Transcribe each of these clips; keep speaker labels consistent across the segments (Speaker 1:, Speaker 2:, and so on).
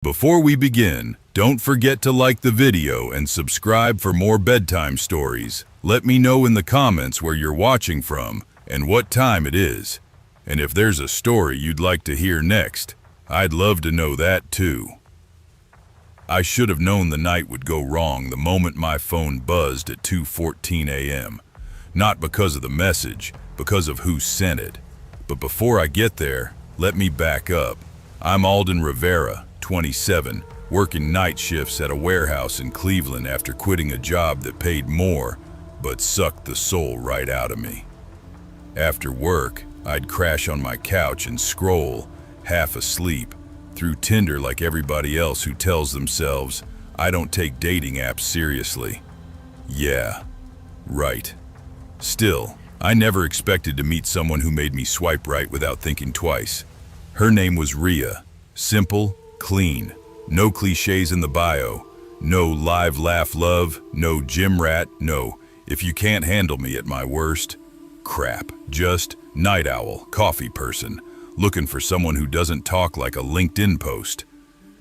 Speaker 1: Before we begin, don't forget to like the video and subscribe for more bedtime stories. Let me know in the comments where you're watching from and what time it is. And if there's a story you'd like to hear next, I'd love to know that too. I should have known the night would go wrong the moment my phone buzzed at 2:14 a.m. Not because of the message, because of who sent it. But before I get there, let me back up. I'm Alden Rivera, 27, working night shifts at a warehouse in Cleveland after quitting a job that paid more, but sucked the soul right out of me. After work, I'd crash on my couch and scroll, half asleep, through Tinder like everybody else who tells themselves, I don't take dating apps seriously. Yeah, right. Still, I never expected to meet someone who made me swipe right without thinking twice. Her name was Rhea. Simple, clean, no cliches in the bio, no live laugh love, no gym rat, no if you can't handle me at my worst. Crap, just night owl, coffee person, looking for someone who doesn't talk like a LinkedIn post.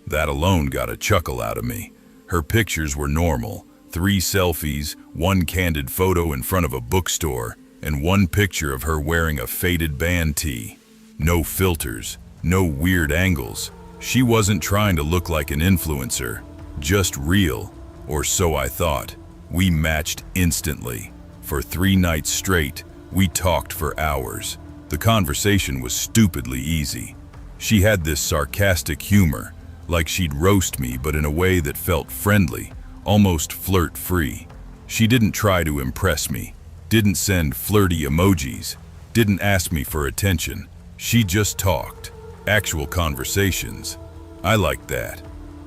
Speaker 1: That alone got a chuckle out of me. Her pictures were normal, 3 selfies, 1 candid photo in front of a bookstore, and 1 picture of her wearing a faded band tee. No filters, no weird angles. She wasn't trying to look like an influencer, just real, or so I thought. We matched instantly. For 3 nights straight, we talked for hours. The conversation was stupidly easy. She had this sarcastic humor, like she'd roast me but in a way that felt friendly, almost flirt-free. She didn't try to impress me, didn't send flirty emojis, didn't ask me for attention. She just talked. Actual conversations. I liked that.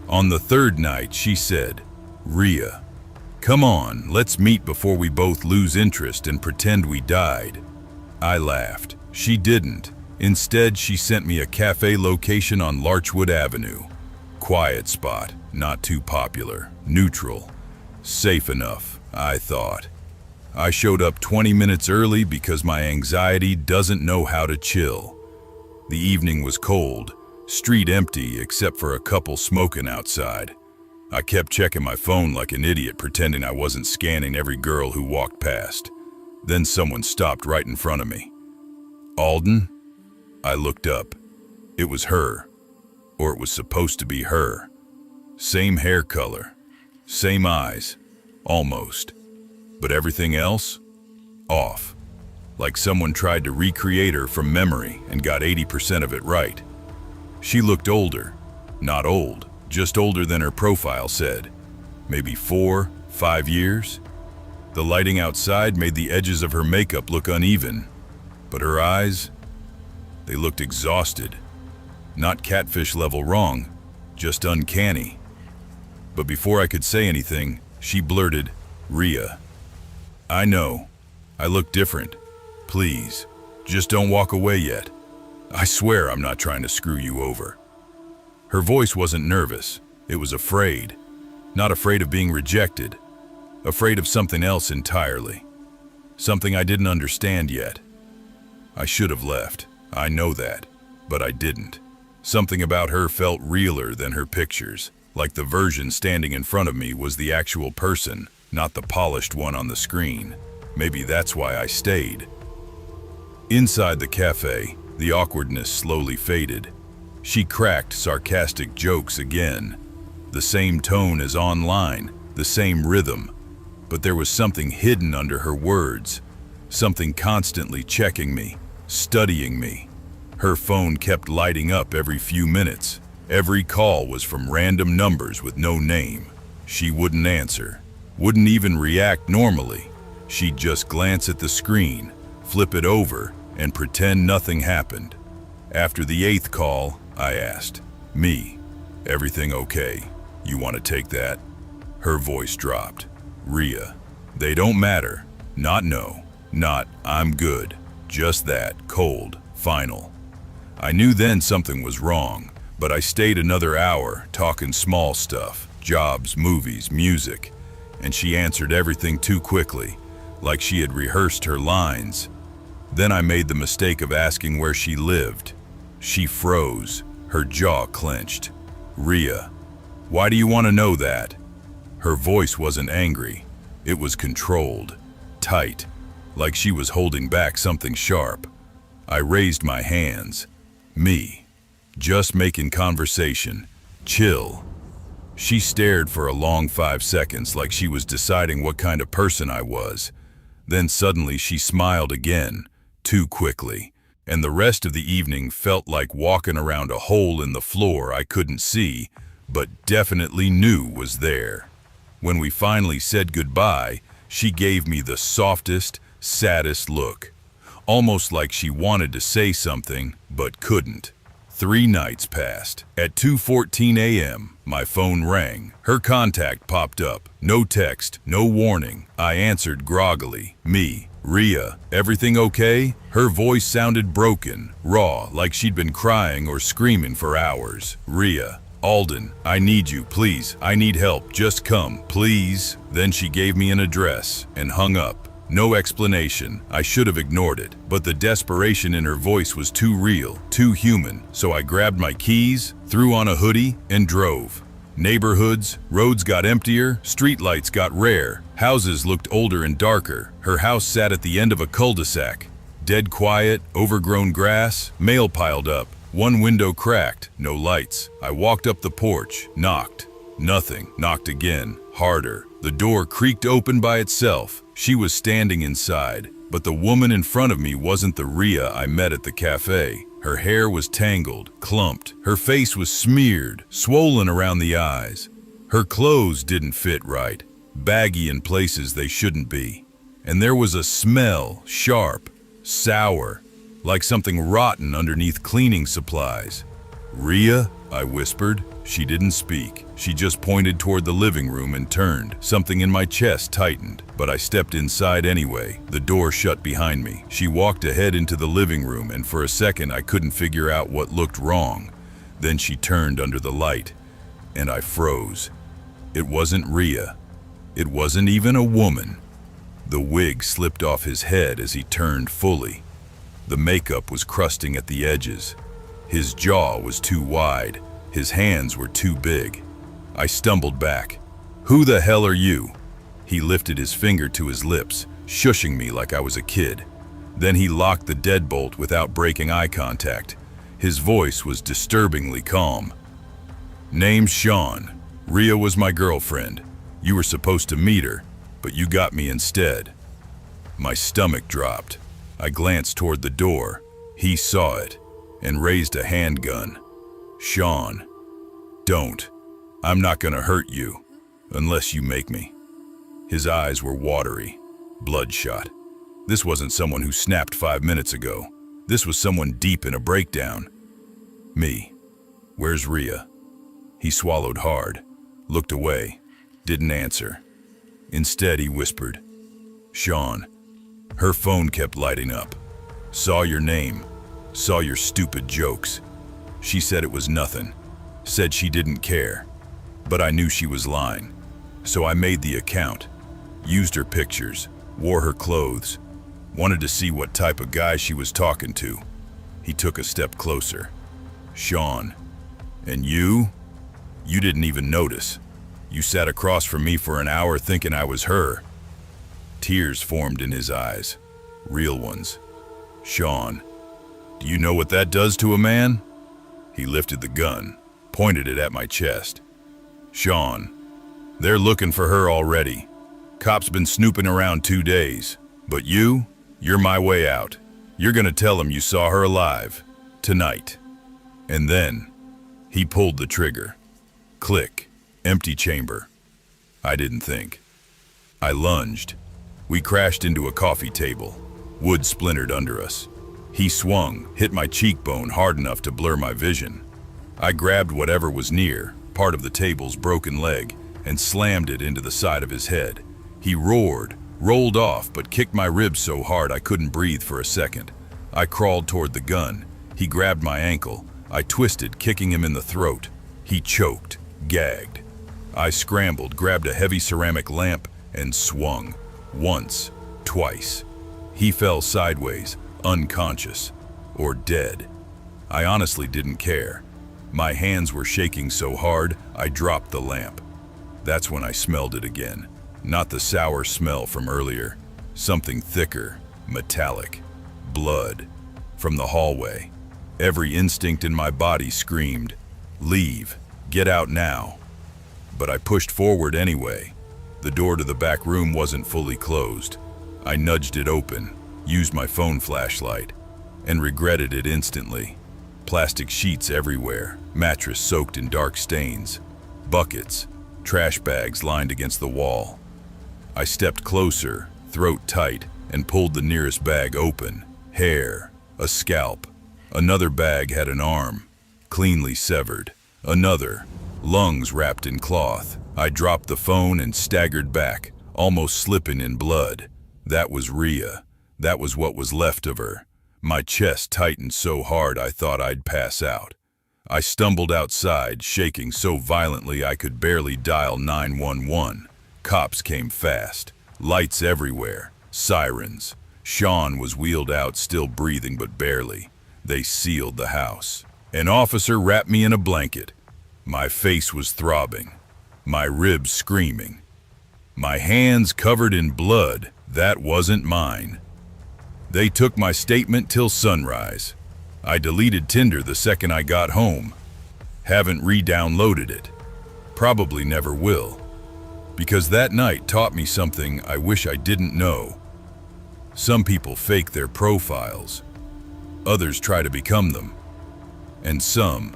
Speaker 1: On the 3rd night, she said, Rhea, come on, let's meet before we both lose interest and pretend we died. I laughed. She didn't. Instead, she sent me a cafe location on Larchwood Avenue. Quiet spot, not too popular, neutral. Safe enough, I thought. I showed up 20 minutes early because my anxiety doesn't know how to chill. The evening was cold, street empty except for a couple smoking outside. I kept checking my phone like an idiot, pretending I wasn't scanning every girl who walked past. Then someone stopped right in front of me. Alden? I looked up. It was her. Or it was supposed to be her. Same hair color. Same eyes. Almost. But everything else? Off. Like someone tried to recreate her from memory and got 80% of it right. She looked older. Not old, just older than her profile said. Maybe 4, 5 years? The lighting outside made the edges of her makeup look uneven. But her eyes? They looked exhausted. Not catfish level wrong, just uncanny. But before I could say anything, she blurted, Rhea. I know. I look different. Please, just don't walk away yet. I swear I'm not trying to screw you over. Her voice wasn't nervous. It was afraid. Not afraid of being rejected. Afraid of something else entirely. Something I didn't understand yet. I should have left. I know that. But I didn't. Something about her felt realer than her pictures. Like the version standing in front of me was the actual person, not the polished one on the screen. Maybe that's why I stayed. Inside the cafe, the awkwardness slowly faded. She cracked sarcastic jokes again. The same tone as online, the same rhythm. But there was something hidden under her words. Something constantly checking me, studying me. Her phone kept lighting up every few minutes. Every call was from random numbers with no name. She wouldn't answer, wouldn't even react normally. She'd just glance at the screen, flip it over, and pretend nothing happened. After the 8th call, I asked, Me, everything okay? You want to take that? Her voice dropped. Rhea, they don't matter. Not no, not I'm good. Just that, cold, final. I knew then something was wrong, but I stayed another hour talking small stuff, jobs, movies, music, and she answered everything too quickly, like she had rehearsed her lines. Then I made the mistake of asking where she lived. She froze, her jaw clenched. Rhea, why do you want to know that? Her voice wasn't angry. It was controlled, tight, like she was holding back something sharp. I raised my hands. Me, just making conversation. Chill. She stared for a long 5 seconds like she was deciding what kind of person I was. Then suddenly she smiled again, too quickly, and the rest of the evening felt like walking around a hole in the floor I couldn't see, but definitely knew was there. When we finally said goodbye, she gave me the softest, saddest look, almost like she wanted to say something, but couldn't. 3 nights passed. At 2:14 a.m., my phone rang. Her contact popped up. No text, no warning. I answered groggily. Me, Rhea, everything okay? Her voice sounded broken, raw, like she'd been crying or screaming for hours. Rhea, Alden, I need you, please. I need help. Just come, please. Then she gave me an address and hung up. No explanation. I should have ignored it, but the desperation in her voice was too real, too human. So I grabbed my keys, threw on a hoodie, and drove. Neighborhoods, roads got emptier, streetlights got rare, houses looked older and darker. Her house sat at the end of a cul-de-sac. Dead quiet, overgrown grass, mail piled up. One window cracked, no lights. I walked up the porch, knocked. Nothing. Knocked again, harder. The door creaked open by itself. She was standing inside, but the woman in front of me wasn't the Rhea I met at the cafe. Her hair was tangled, clumped. Her face was smeared, swollen around the eyes. Her clothes didn't fit right, baggy in places they shouldn't be. And there was a smell, sharp, sour, like something rotten underneath cleaning supplies. Rhea, I whispered. She didn't speak. She just pointed toward the living room and turned. Something in my chest tightened, but I stepped inside anyway. The door shut behind me. She walked ahead into the living room, and for a second I couldn't figure out what looked wrong. Then she turned under the light, and I froze. It wasn't Rhea. It wasn't even a woman. The wig slipped off his head as he turned fully. The makeup was crusting at the edges. His jaw was too wide. His hands were too big. I stumbled back. "Who the hell are you?" He lifted his finger to his lips, shushing me like I was a kid. Then he locked the deadbolt without breaking eye contact. His voice was disturbingly calm. "Name's Sean. Rhea was my girlfriend. You were supposed to meet her, but you got me instead." My stomach dropped. I glanced toward the door. He saw it and raised a handgun. "Sean, don't. I'm not gonna hurt you, unless you make me." His eyes were watery, bloodshot. This wasn't someone who snapped 5 minutes ago. This was someone deep in a breakdown. "Me, where's Rhea?" He swallowed hard, looked away, didn't answer. Instead, he whispered, "Sean." Her phone kept lighting up. "Saw your name, saw your stupid jokes." She said it was nothing, said she didn't care. But I knew she was lying. So I made the account, used her pictures, wore her clothes, wanted to see what type of guy she was talking to. He took a step closer. "Sean, and you? You didn't even notice. You sat across from me for an hour thinking I was her." Tears formed in his eyes, real ones. "Sean, do you know what that does to a man?" He lifted the gun, pointed it at my chest. "Sean, they're looking for her already. Cops been snooping around 2 days. But you're my way out. You're gonna tell them you saw her alive. Tonight." And then, he pulled the trigger. Click. Empty chamber. I didn't think. I lunged. We crashed into a coffee table. Wood splintered under us. He swung, hit my cheekbone hard enough to blur my vision. I grabbed whatever was near, part of the table's broken leg, and slammed it into the side of his head. He roared, rolled off, but kicked my ribs so hard I couldn't breathe for a second. I crawled toward the gun. He grabbed my ankle. I twisted, kicking him in the throat. He choked, gagged. I scrambled, grabbed a heavy ceramic lamp, and swung. Once, twice. He fell sideways, unconscious, or dead. I honestly didn't care. My hands were shaking so hard, I dropped the lamp. That's when I smelled it again. Not the sour smell from earlier. Something thicker, metallic. Blood. From the hallway. Every instinct in my body screamed, "Leave. Get out now." But I pushed forward anyway. The door to the back room wasn't fully closed. I nudged it open, used my phone flashlight, and regretted it instantly. Plastic sheets everywhere, mattress soaked in dark stains, buckets, trash bags lined against the wall. I stepped closer, throat tight, and pulled the nearest bag open. Hair, a scalp. Another bag had an arm, cleanly severed. Another, lungs wrapped in cloth. I dropped the phone and staggered back, almost slipping in blood. That was Rhea. That was what was left of her. My chest tightened so hard I thought I'd pass out. I stumbled outside, shaking so violently I could barely dial 911. Cops came fast. Lights everywhere. Sirens. Sean was wheeled out, still breathing but barely. They sealed the house. An officer wrapped me in a blanket. My face was throbbing. My ribs screaming. My hands covered in blood. That wasn't mine. They took my statement till sunrise. I deleted Tinder the second I got home. Haven't re-downloaded it. Probably never will. Because that night taught me something I wish I didn't know. Some people fake their profiles. Others try to become them. And some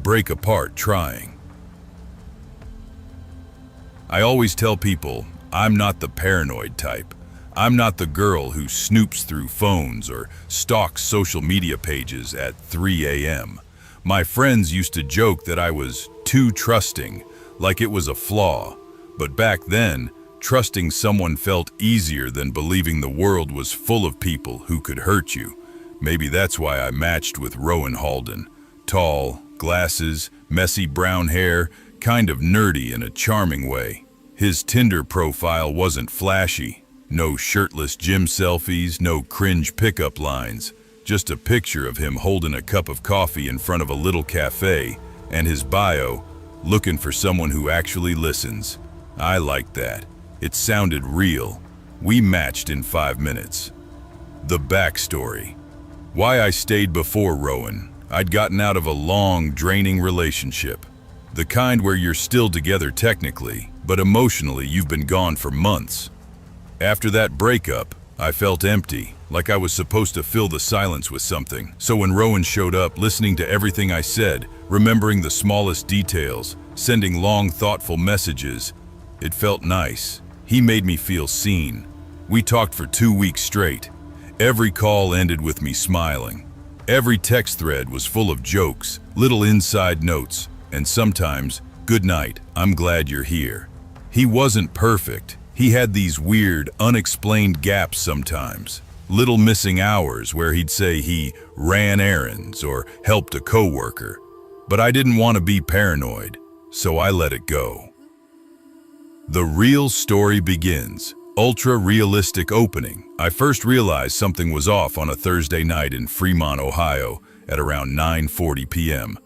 Speaker 1: break apart trying. I always tell people, I'm not the paranoid type. I'm not the girl who snoops through phones or stalks social media pages at 3 a.m. My friends used to joke that I was too trusting, like it was a flaw. But back then, trusting someone felt easier than believing the world was full of people who could hurt you. Maybe that's why I matched with Rowan Halden. Tall, glasses, messy brown hair, kind of nerdy in a charming way. His Tinder profile wasn't flashy. No shirtless gym selfies, no cringe pickup lines. Just a picture of him holding a cup of coffee in front of a little cafe, and his bio, looking for someone who actually listens. I liked that. It sounded real. We matched in 5 minutes. The backstory. Why I stayed before Rowan. I'd gotten out of a long, draining relationship. The kind where you're still together technically, but emotionally you've been gone for months. After that breakup, I felt empty, like I was supposed to fill the silence with something. So when Rowan showed up, listening to everything I said, remembering the smallest details, sending long, thoughtful messages, it felt nice. He made me feel seen. We talked for 2 weeks straight. Every call ended with me smiling. Every text thread was full of jokes, little inside notes, and sometimes, "Good night, I'm glad you're here." He wasn't perfect. He had these weird, unexplained gaps sometimes. Little missing hours where he'd say he ran errands or helped a coworker. But I didn't want to be paranoid, so I let it go. The real story begins. Ultra-realistic opening. I first realized something was off on a Thursday night in Fremont, Ohio, at around 9:40 p.m.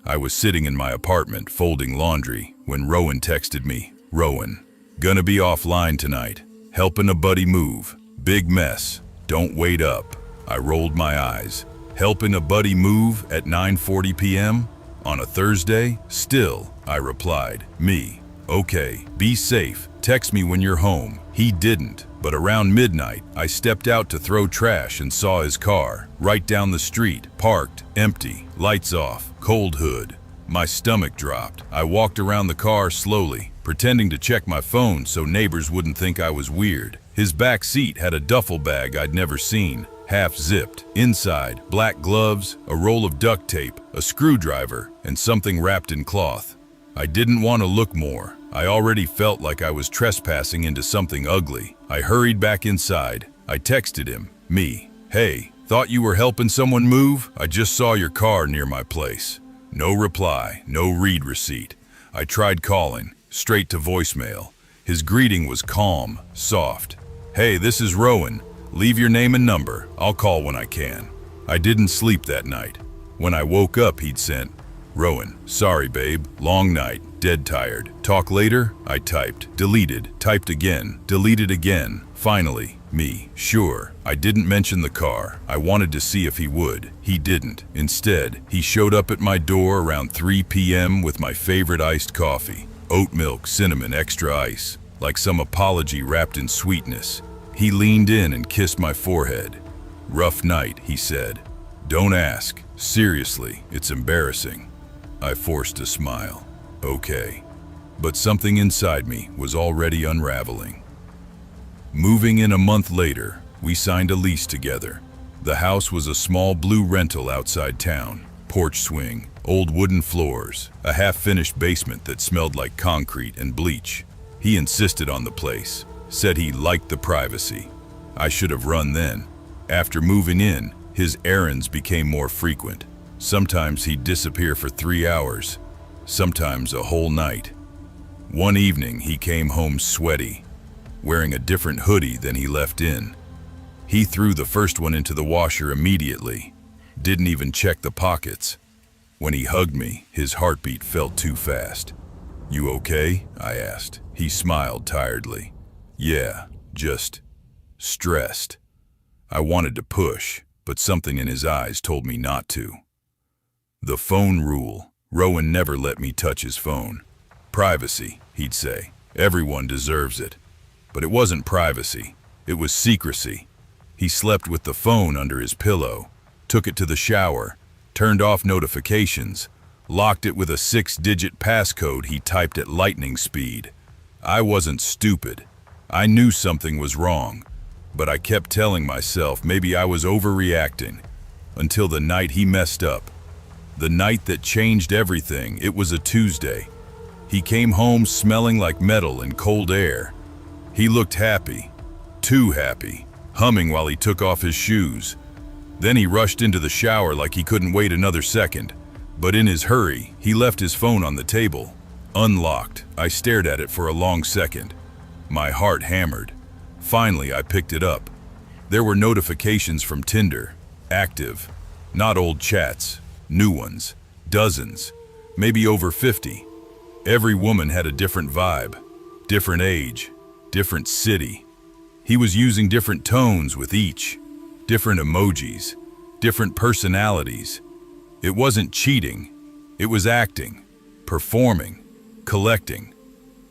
Speaker 1: I was sitting in my apartment folding laundry when Rowan texted me. "Rowan, gonna be offline tonight. Helping a buddy move. Big mess. Don't wait up." I rolled my eyes. Helping a buddy move at 9:40 p.m. on a Thursday? Still, I replied. "Me. Okay, be safe. Text me when you're home." He didn't, but around midnight, I stepped out to throw trash and saw his car, right down the street, parked, empty, lights off, cold hood. My stomach dropped. I walked around the car slowly, pretending to check my phone so neighbors wouldn't think I was weird. His back seat had a duffel bag I'd never seen, half zipped. Inside, black gloves, a roll of duct tape, a screwdriver, and something wrapped in cloth. I didn't want to look more. I already felt like I was trespassing into something ugly. I hurried back inside. I texted him. "Me. Hey, thought you were helping someone move? I just saw your car near my place." No reply, no read receipt. I tried calling, straight to voicemail. His greeting was calm, soft. "Hey, this is Rowan. Leave your name and number. I'll call when I can." I didn't sleep that night. When I woke up, he'd sent, Rowan, sorry babe, long night, dead tired. Talk later? I typed. Deleted. Typed again. Deleted again. Finally, me. Sure, I didn't mention the car. I wanted to see if he would. He didn't. Instead, he showed up at my door around 3 p.m. with my favorite iced coffee. Oat milk, cinnamon, extra ice. Like some apology wrapped in sweetness. He leaned in and kissed my forehead. Rough night, he said. Don't ask. Seriously, it's embarrassing. I forced a smile. Okay. But something inside me was already unraveling. Moving in a month later, we signed a lease together. The house was a small blue rental outside town. Porch swing, old wooden floors, a half-finished basement that smelled like concrete and bleach. He insisted on the place, said he liked the privacy. I should have run then. After moving in, his errands became more frequent. Sometimes he'd disappear for 3 hours, sometimes a whole night. One evening, he came home sweaty, wearing a different hoodie than he left in. He threw the first one into the washer immediately, didn't even check the pockets. When he hugged me, his heartbeat felt too fast. You okay? I asked. He smiled tiredly. Yeah, just stressed. I wanted to push, but something in his eyes told me not to. The phone rule. Rowan never let me touch his phone. Privacy, he'd say. Everyone deserves it. But it wasn't privacy. It was secrecy. He slept with the phone under his pillow, took it to the shower, turned off notifications, locked it with a 6-digit passcode he typed at lightning speed. I wasn't stupid. I knew something was wrong, but I kept telling myself maybe I was overreacting, until the night he messed up. The night that changed everything. It was a Tuesday. He came home smelling like metal and cold air. He looked happy, too happy, humming while he took off his shoes. Then he rushed into the shower like he couldn't wait another second. But in his hurry, he left his phone on the table. Unlocked. I stared at it for a long second. My heart hammered. Finally, I picked it up. There were notifications from Tinder. Active. Not old chats. New ones. Dozens. Maybe over 50. Every woman had a different vibe. Different age. Different city. He was using different tones with each. Different emojis. Different personalities. It wasn't cheating. It was acting. Performing. Collecting.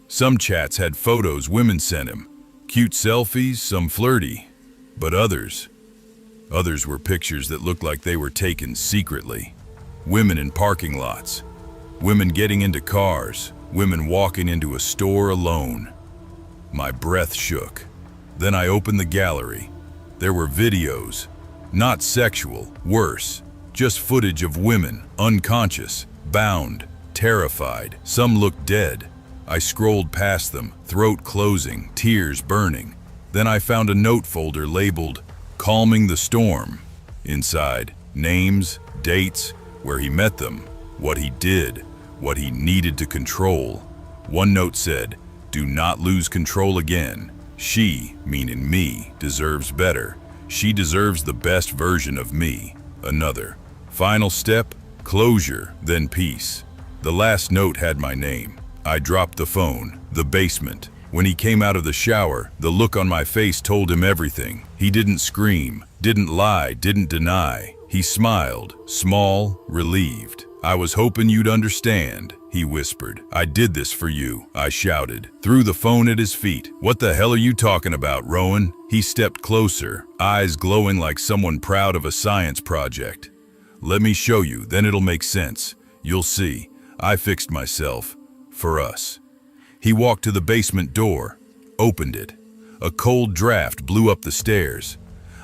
Speaker 1: Some chats had photos women sent him. Cute selfies, some flirty. But others were pictures that looked like they were taken secretly. Women in parking lots. Women getting into cars. Women walking into a store alone. My breath shook. Then I opened the gallery. There were videos. Not sexual, worse. Just footage of women, unconscious, bound, terrified. Some looked dead. I scrolled past them, throat closing, tears burning. Then I found a note folder labeled, Calming the Storm. Inside, names, dates, where he met them, what he did, what he needed to control. One note said, do not lose control again. She, meaning me, deserves better. She deserves the best version of me. Another. Final step, closure, then peace. The last note had my name. I dropped the phone, the basement. When he came out of the shower, the look on my face told him everything. He didn't scream, didn't lie, didn't deny. He smiled, small, relieved. I was hoping you'd understand, he whispered. I did this for you, I shouted. Threw the phone at his feet. What the hell are you talking about, Rowan? He stepped closer, eyes glowing like someone proud of a science project. Let me show you, then it'll make sense. You'll see. I fixed myself. For us. He walked to the basement door, opened it. A cold draft blew up the stairs.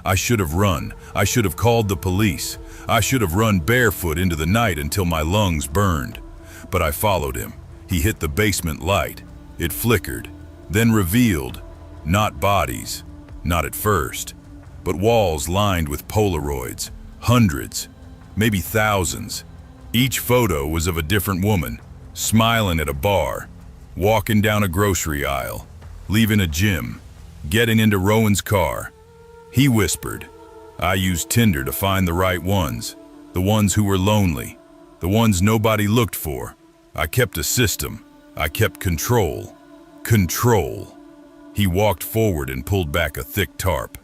Speaker 1: I should have run. I should have called the police. I should have run barefoot into the night until my lungs burned. But I followed him. He hit the basement light. It flickered, then revealed, not bodies, not at first, but walls lined with Polaroids, hundreds, maybe thousands. Each photo was of a different woman, smiling at a bar, walking down a grocery aisle, leaving a gym, getting into Rowan's car. He whispered, I used Tinder to find the right ones, the ones who were lonely, The ones nobody looked for. I kept a system. I kept control. Control. He walked forward and pulled back a thick tarp.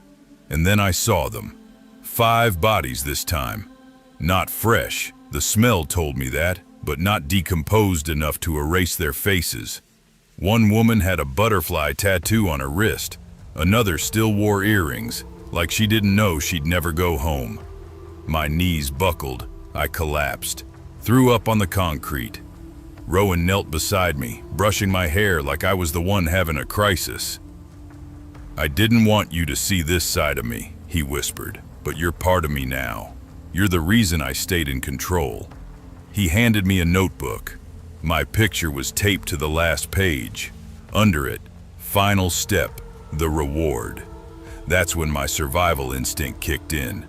Speaker 1: And then I saw them. 5 bodies this time. Not fresh, the smell told me that, but not decomposed enough to erase their faces. One woman had a butterfly tattoo on her wrist. Another still wore earrings, like she didn't know she'd never go home. My knees buckled. I collapsed, threw up on the concrete. Rowan knelt beside me, brushing my hair like I was the one having a crisis. "I didn't want you to see this side of me," he whispered, "but you're part of me now. You're the reason I stayed in control." He handed me a notebook. My picture was taped to the last page. Under it, final step, the reward. That's when my survival instinct kicked in.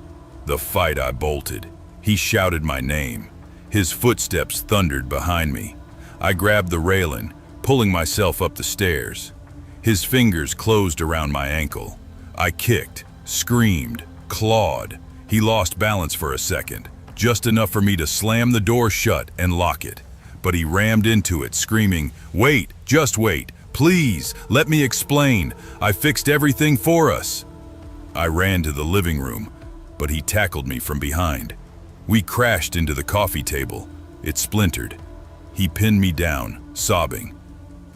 Speaker 1: The fight I bolted. He shouted my name. His footsteps thundered behind me. I grabbed the railing, pulling myself up the stairs. His fingers closed around my ankle. I kicked, screamed, clawed. He lost balance for a second, just enough for me to slam the door shut and lock it. But he rammed into it, screaming, "Wait, just wait. Please, let me explain. I fixed everything for us." I ran to the living room, but he tackled me from behind. We crashed into the coffee table. It splintered. He pinned me down, sobbing.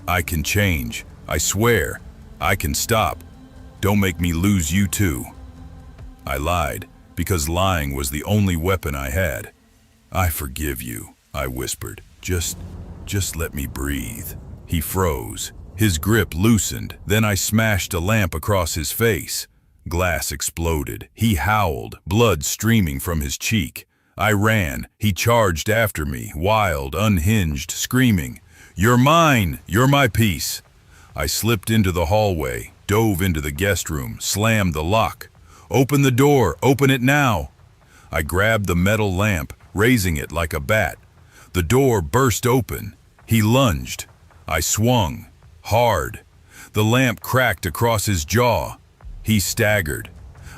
Speaker 1: "I can change. I swear. I can stop. Don't make me lose you too." I lied, because lying was the only weapon I had. "I forgive you," I whispered. Just let me breathe." He froze. His grip loosened. Then I smashed a lamp across his face. Glass exploded. He howled, blood streaming from his cheek. I ran. He charged after me, wild, unhinged, screaming, "You're mine! You're my piece!" I slipped into the hallway, dove into the guest room, slammed the lock. "Open the door! Open it now!" I grabbed the metal lamp, raising it like a bat. The door burst open. He lunged. I swung. Hard. The lamp cracked across his jaw. He staggered.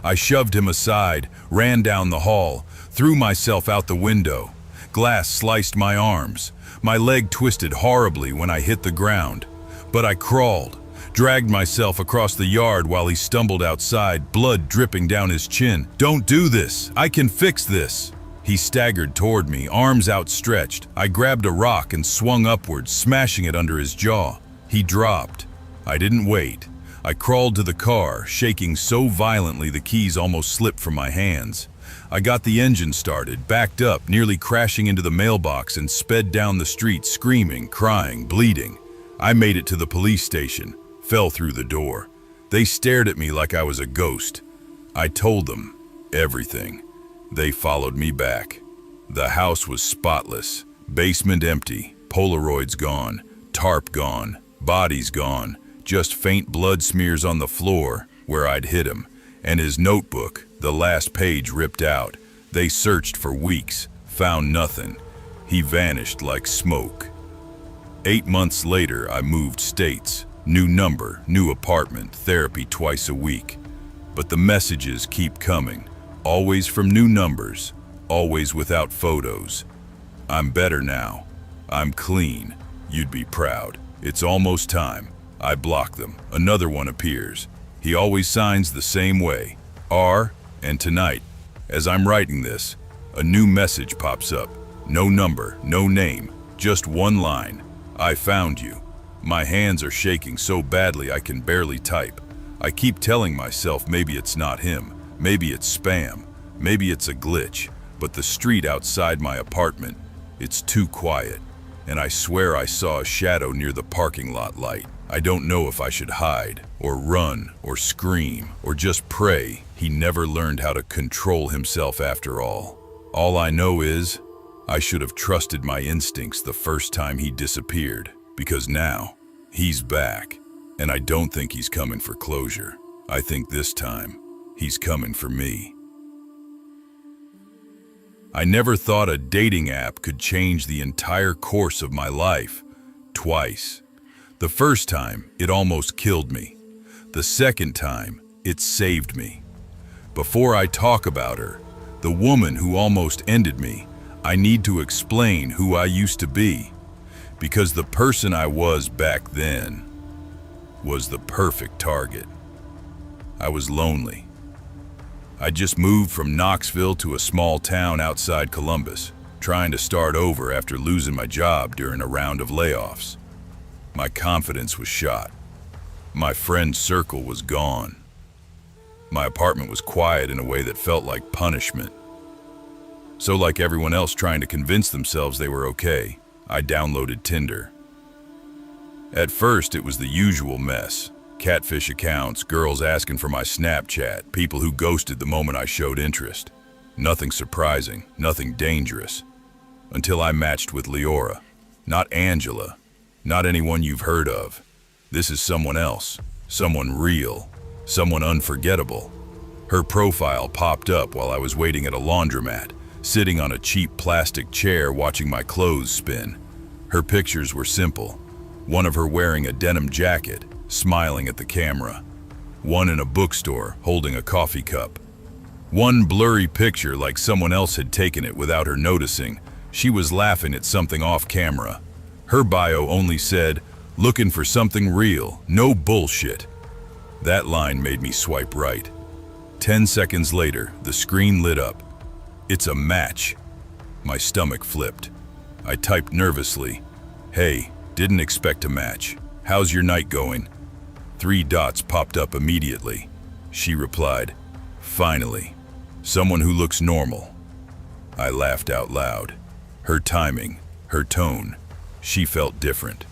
Speaker 1: I shoved him aside, ran down the hall, threw myself out the window. Glass sliced my arms. My leg twisted horribly when I hit the ground. But I crawled, dragged myself across the yard while he stumbled outside, blood dripping down his chin. "Don't do this. I can fix this." He staggered toward me, arms outstretched. I grabbed a rock and swung upwards, smashing it under his jaw. He dropped. I didn't wait. I crawled to the car, shaking so violently the keys almost slipped from my hands. I got the engine started, backed up, nearly crashing into the mailbox, and sped down the street, screaming, crying, bleeding. I made it to the police station, fell through the door. They stared at me like I was a ghost. I told them everything. They followed me back. The house was spotless, basement empty, Polaroids gone, tarp gone, bodies gone, just faint blood smears on the floor where I'd hit him, and his notebook, the last page ripped out. They searched for weeks, found nothing. He vanished like smoke. 8 months later, I moved states. New number, new apartment, therapy twice a week. But the messages keep coming. Always from new numbers, always without photos. "I'm better now. I'm clean. You'd be proud. It's almost time." I block them. Another one appears. He always signs the same way. R, and tonight, as I'm writing this, a new message pops up. No number, no name, just one line. "I found you." My hands are shaking so badly I can barely type. I keep telling myself maybe it's not him. Maybe it's spam, maybe it's a glitch, but the street outside my apartment, it's too quiet, and I swear I saw a shadow near the parking lot light. I don't know if I should hide, or run, or scream, or just pray he never learned how to control himself after all. All I know is, I should have trusted my instincts the first time he disappeared, because now, he's back, and I don't think he's coming for closure. I think this time, he's coming for me. I never thought a dating app could change the entire course of my life. Twice. The first time, it almost killed me. The second time, it saved me. Before I talk about her, the woman who almost ended me, I need to explain who I used to be, because the person I was back then was the perfect target. I was lonely. I just moved from Knoxville to a small town outside Columbus, trying to start over after losing my job during a round of layoffs. My confidence was shot. My friend circle was gone. My apartment was quiet in a way that felt like punishment. So like everyone else trying to convince themselves they were okay, I downloaded Tinder. At first, it was the usual mess. Catfish accounts, girls asking for my Snapchat, people who ghosted the moment I showed interest. Nothing surprising, nothing dangerous. Until I matched with Leora. Not Angela, not anyone you've heard of. This is someone else, someone real, someone unforgettable. Her profile popped up while I was waiting at a laundromat, sitting on a cheap plastic chair watching my clothes spin. Her pictures were simple. One of her wearing a denim jacket, smiling at the camera. One in a bookstore, holding a coffee cup. One blurry picture like someone else had taken it without her noticing. She was laughing at something off camera. Her bio only said, "Looking for something real, no bullshit." That line made me swipe right. 10 seconds later, the screen lit up. It's a match. My stomach flipped. I typed nervously, "Hey, didn't expect a match. How's your night going?" 3 dots popped up immediately. She replied, "Finally, someone who looks normal." I laughed out loud. Her timing, her tone, she felt different.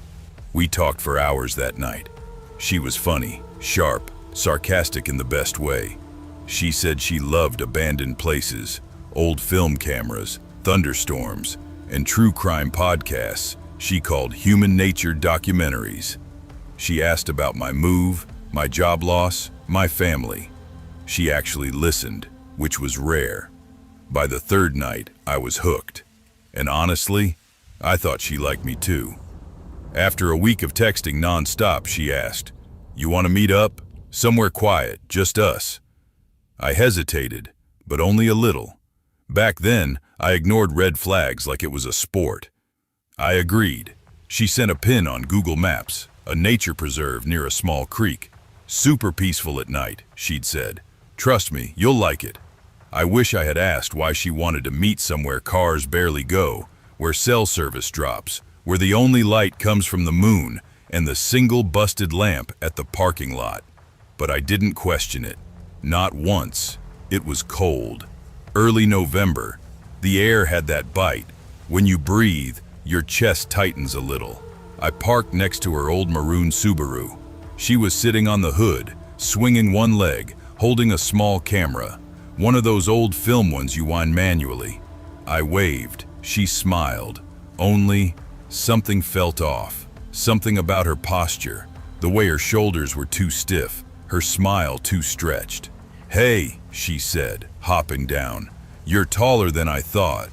Speaker 1: We talked for hours that night. She was funny, sharp, sarcastic in the best way. She said she loved abandoned places, old film cameras, thunderstorms, and true crime podcasts she called human nature documentaries. She asked about my move, my job loss, my family. She actually listened, which was rare. By the 3rd night, I was hooked. And honestly, I thought she liked me too. After a week of texting nonstop, she asked, "You want to meet up? Somewhere quiet, just us." I hesitated, but only a little. Back then, I ignored red flags like it was a sport. I agreed. She sent a pin on Google Maps, a nature preserve near a small creek. "Super peaceful at night," she'd said. "Trust me, you'll like it." I wish I had asked why she wanted to meet somewhere cars barely go, where cell service drops, where the only light comes from the moon and the single busted lamp at the parking lot. But I didn't question it. Not once. It was cold. Early November. The air had that bite. When you breathe, your chest tightens a little. I parked next to her old maroon Subaru. She was sitting on the hood, swinging one leg, holding a small camera. One of those old film ones you wind manually. I waved. She smiled. Only, something felt off. Something about her posture. The way her shoulders were too stiff, her smile too stretched. "Hey," she said, hopping down. "You're taller than I thought."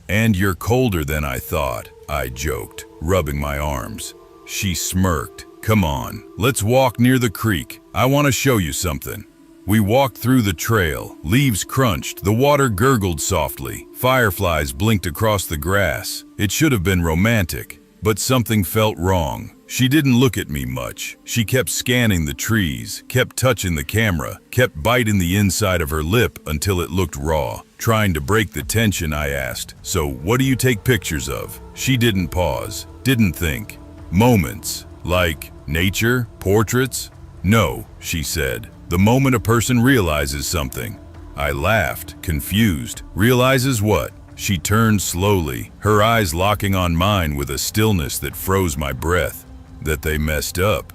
Speaker 1: "And you're colder than I thought," I joked, rubbing my arms. She smirked. "Come on, let's walk near the creek. I want to show you something." We walked through the trail. Leaves crunched, the water gurgled softly. Fireflies blinked across the grass. It should have been romantic, but something felt wrong. She didn't look at me much. She kept scanning the trees, kept touching the camera, kept biting the inside of her lip until it looked raw. Trying to break the tension, I asked, "So what do you take pictures of?" She didn't pause, didn't think. "Moments, like nature, portraits?" "No," she said. "The moment a person realizes something." I laughed, confused. "Realizes what?" She turned slowly, her eyes locking on mine with a stillness that froze my breath. "That they messed up."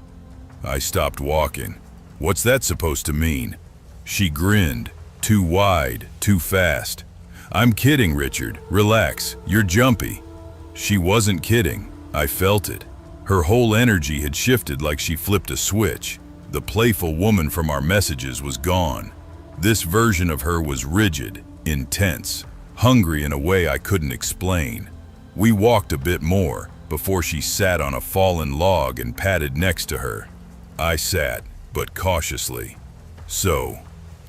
Speaker 1: I stopped walking. "What's that supposed to mean?" She grinned. "Too wide, too fast." "I'm kidding, Richard. Relax. You're jumpy." She wasn't kidding. I felt it. Her whole energy had shifted like she flipped a switch. The playful woman from our messages was gone. This version of her was rigid, intense, hungry in a way I couldn't explain. We walked a bit more before she sat on a fallen log and padded next to her. I sat, but cautiously. "So,"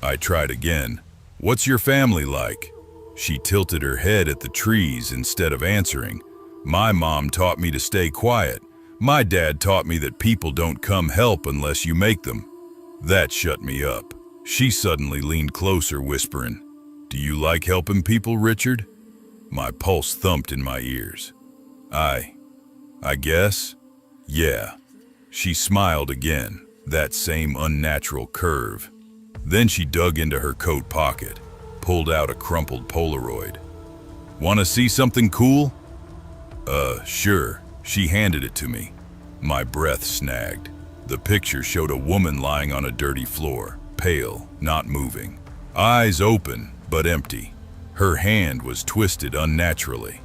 Speaker 1: I tried again, "what's your family like?" She tilted her head at the trees instead of answering. My mom taught me to stay quiet. My dad taught me that people don't come help unless you make them. That shut me up. She suddenly leaned closer, whispering, "Do you like helping people, Richard?" My pulse thumped in my ears. I guess. Yeah. She smiled again, that same unnatural curve. Then she dug into her coat pocket, pulled out a crumpled Polaroid. "Want to see something cool?" Sure." She handed it to me. My breath snagged. The picture showed a woman lying on a dirty floor, pale, not moving. Eyes open, but empty. Her hand was twisted unnaturally.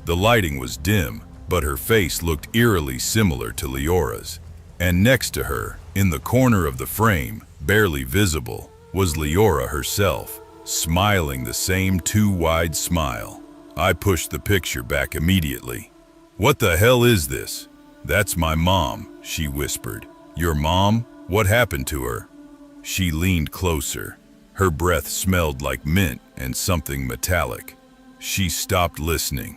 Speaker 1: The lighting was dim, but her face looked eerily similar to Leora's. And next to her, in the corner of the frame, barely visible, was Leora herself, smiling the same too wide smile. I pushed the picture back immediately. "What the hell is this?" "That's my mom," she whispered. "Your mom? What happened to her?" She leaned closer. Her breath smelled like mint and something metallic. She stopped listening.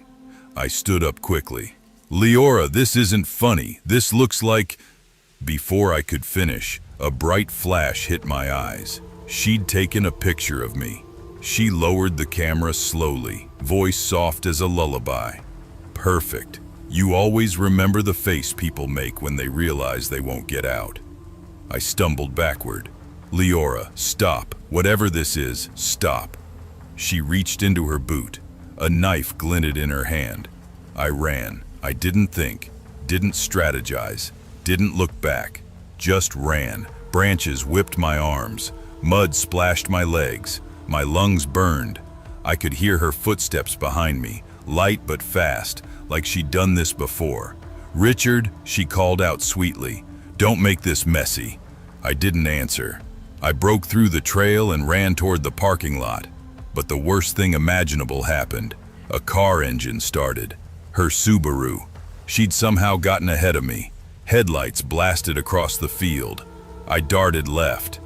Speaker 1: I stood up quickly. "Leora, this isn't funny. This looks like..." Before I could finish, a bright flash hit my eyes. She'd taken a picture of me. She lowered the camera slowly, voice soft as a lullaby. "Perfect. You always remember the face people make when they realize they won't get out." I stumbled backward. "Leora, stop. Whatever this is, stop." She reached into her boot. A knife glinted in her hand. I ran. I didn't think, didn't strategize, didn't look back. Just ran. Branches whipped my arms. Mud splashed my legs. My lungs burned. I could hear her footsteps behind me, light but fast, like she'd done this before. "Richard," she called out sweetly, "don't make this messy." I didn't answer. I broke through the trail and ran toward the parking lot. But the worst thing imaginable happened. A car engine started. Her Subaru. She'd somehow gotten ahead of me. Headlights blasted across the field. I darted left.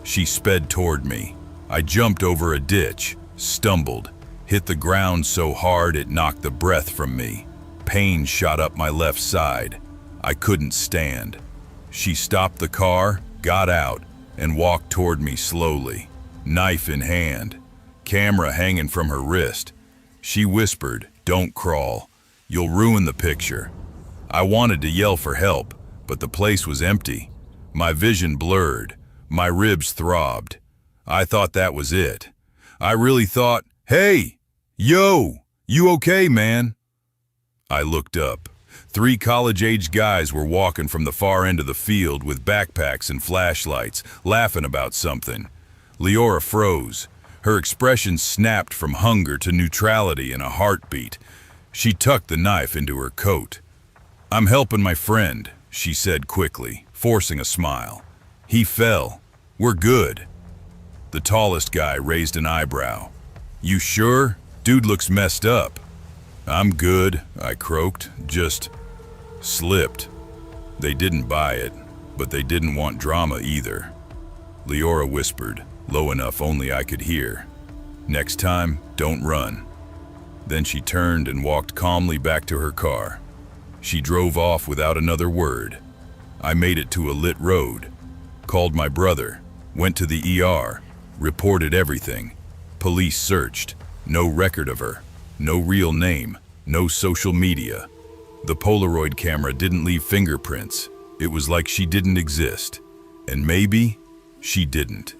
Speaker 1: She sped toward me. I jumped over a ditch, stumbled, hit the ground so hard it knocked the breath from me. Pain shot up my left side. I couldn't stand. She stopped the car, got out, and walked toward me slowly, knife in hand, camera hanging from her wrist. She whispered, "Don't crawl. You'll ruin the picture." I wanted to yell for help, but the place was empty. My vision blurred. My ribs throbbed. I thought that was it. I really thought, "Hey, yo, you okay, man?" I looked up. 3 college-age guys were walking from the far end of the field with backpacks and flashlights, laughing about something. Leora froze. Her expression snapped from hunger to neutrality in a heartbeat. She tucked the knife into her coat. "I'm helping my friend," she said quickly, forcing a smile. "He fell. We're good." The tallest guy raised an eyebrow. "You sure? Dude looks messed up." "I'm good," I croaked. "Just slipped." They didn't buy it, but they didn't want drama either. Leora whispered, low enough only I could hear, "Next time, don't run." Then she turned and walked calmly back to her car. She drove off without another word. I made it to a lit road, called my brother, went to the ER, reported everything. Police searched. No record of her. No real name. No social media. The Polaroid camera didn't leave fingerprints. It was like she didn't exist. And maybe she didn't.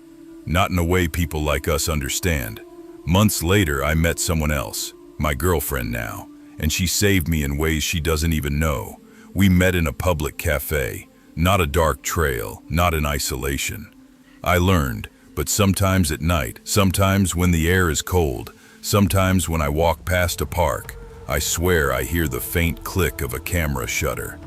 Speaker 1: Not in a way people like us understand. Months later, I met someone else, my girlfriend now, and she saved me in ways she doesn't even know. We met in a public cafe, not a dark trail, not in isolation. I learned, but sometimes at night, sometimes when the air is cold, sometimes when I walk past a park, I swear I hear the faint click of a camera shutter.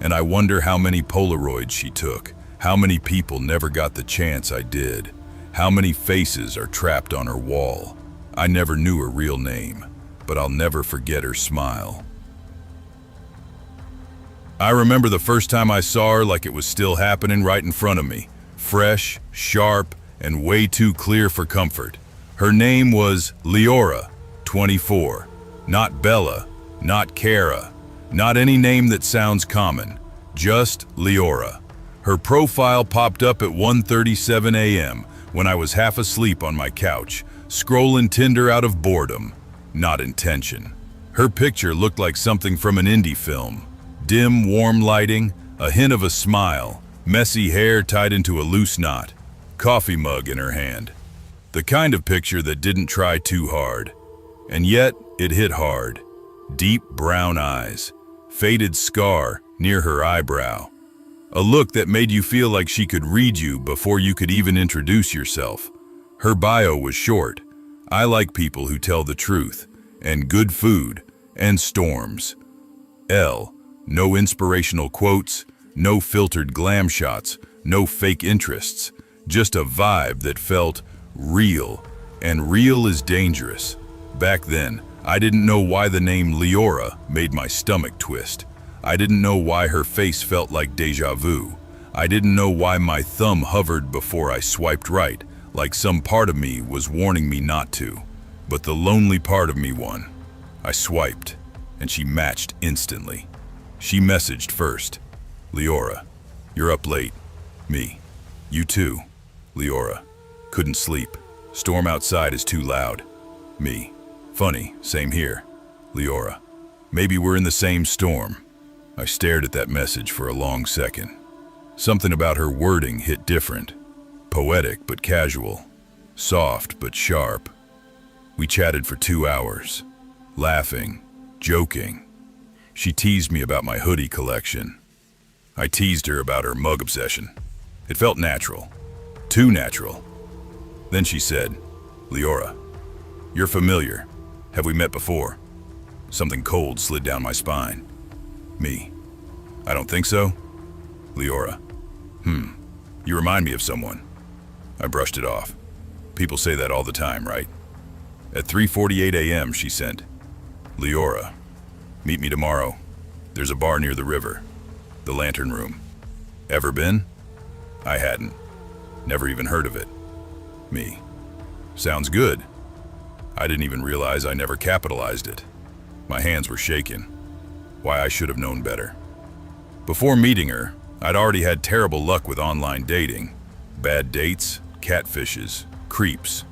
Speaker 1: And I wonder how many Polaroids she took, how many people never got the chance I did, how many faces are trapped on her wall. I never knew her real name, but I'll never forget her smile. I remember the first time I saw her like it was still happening right in front of me. Fresh, sharp, and way too clear for comfort. Her name was Leora, 24. Not Bella, not Kara, not any name that sounds common. Just Leora. Her profile popped up at 1:37 a.m. when I was half asleep on my couch, scrolling Tinder out of boredom, not intention. Her picture looked like something from an indie film. Dim, warm lighting, a hint of a smile, messy hair tied into a loose knot, coffee mug in her hand. The kind of picture that didn't try too hard. And yet, it hit hard. Deep brown eyes, faded scar near her eyebrow. A look that made you feel like she could read you before you could even introduce yourself. Her bio was short. I like people who tell the truth, and good food, and storms. L. No inspirational quotes, no filtered glam shots, no fake interests. Just a vibe that felt real, and real is dangerous. Back then, I didn't know why the name Leora made my stomach twist. I didn't know why her face felt like deja vu. I didn't know why my thumb hovered before I swiped right, like some part of me was warning me not to. But the lonely part of me won. I swiped, and she matched instantly. She messaged first. Leora, you're up late. Me. You too. Leora. Couldn't sleep. Storm outside is too loud. Me. Funny, same here. Leora. Maybe we're in the same storm. I stared at that message for a long second. Something about her wording hit different. Poetic but casual. Soft but sharp. We chatted for 2 hours. Laughing. Joking. She teased me about my hoodie collection. I teased her about her mug obsession. It felt natural. Too natural. Then she said, Leora, you're familiar. Have we met before? Something cold slid down my spine. Me. I don't think so. Leora. You remind me of someone. I brushed it off. People say that all the time, right? At 3:48 a.m. she sent, Leora, meet me tomorrow. There's a bar near the river. The Lantern Room. Ever been? I hadn't. Never even heard of it. Me. Sounds good. I didn't even realize I never capitalized it. My hands were shaking. Why, I should have known better. Before meeting her, I'd already had terrible luck with online dating. Bad dates, catfishes, creeps.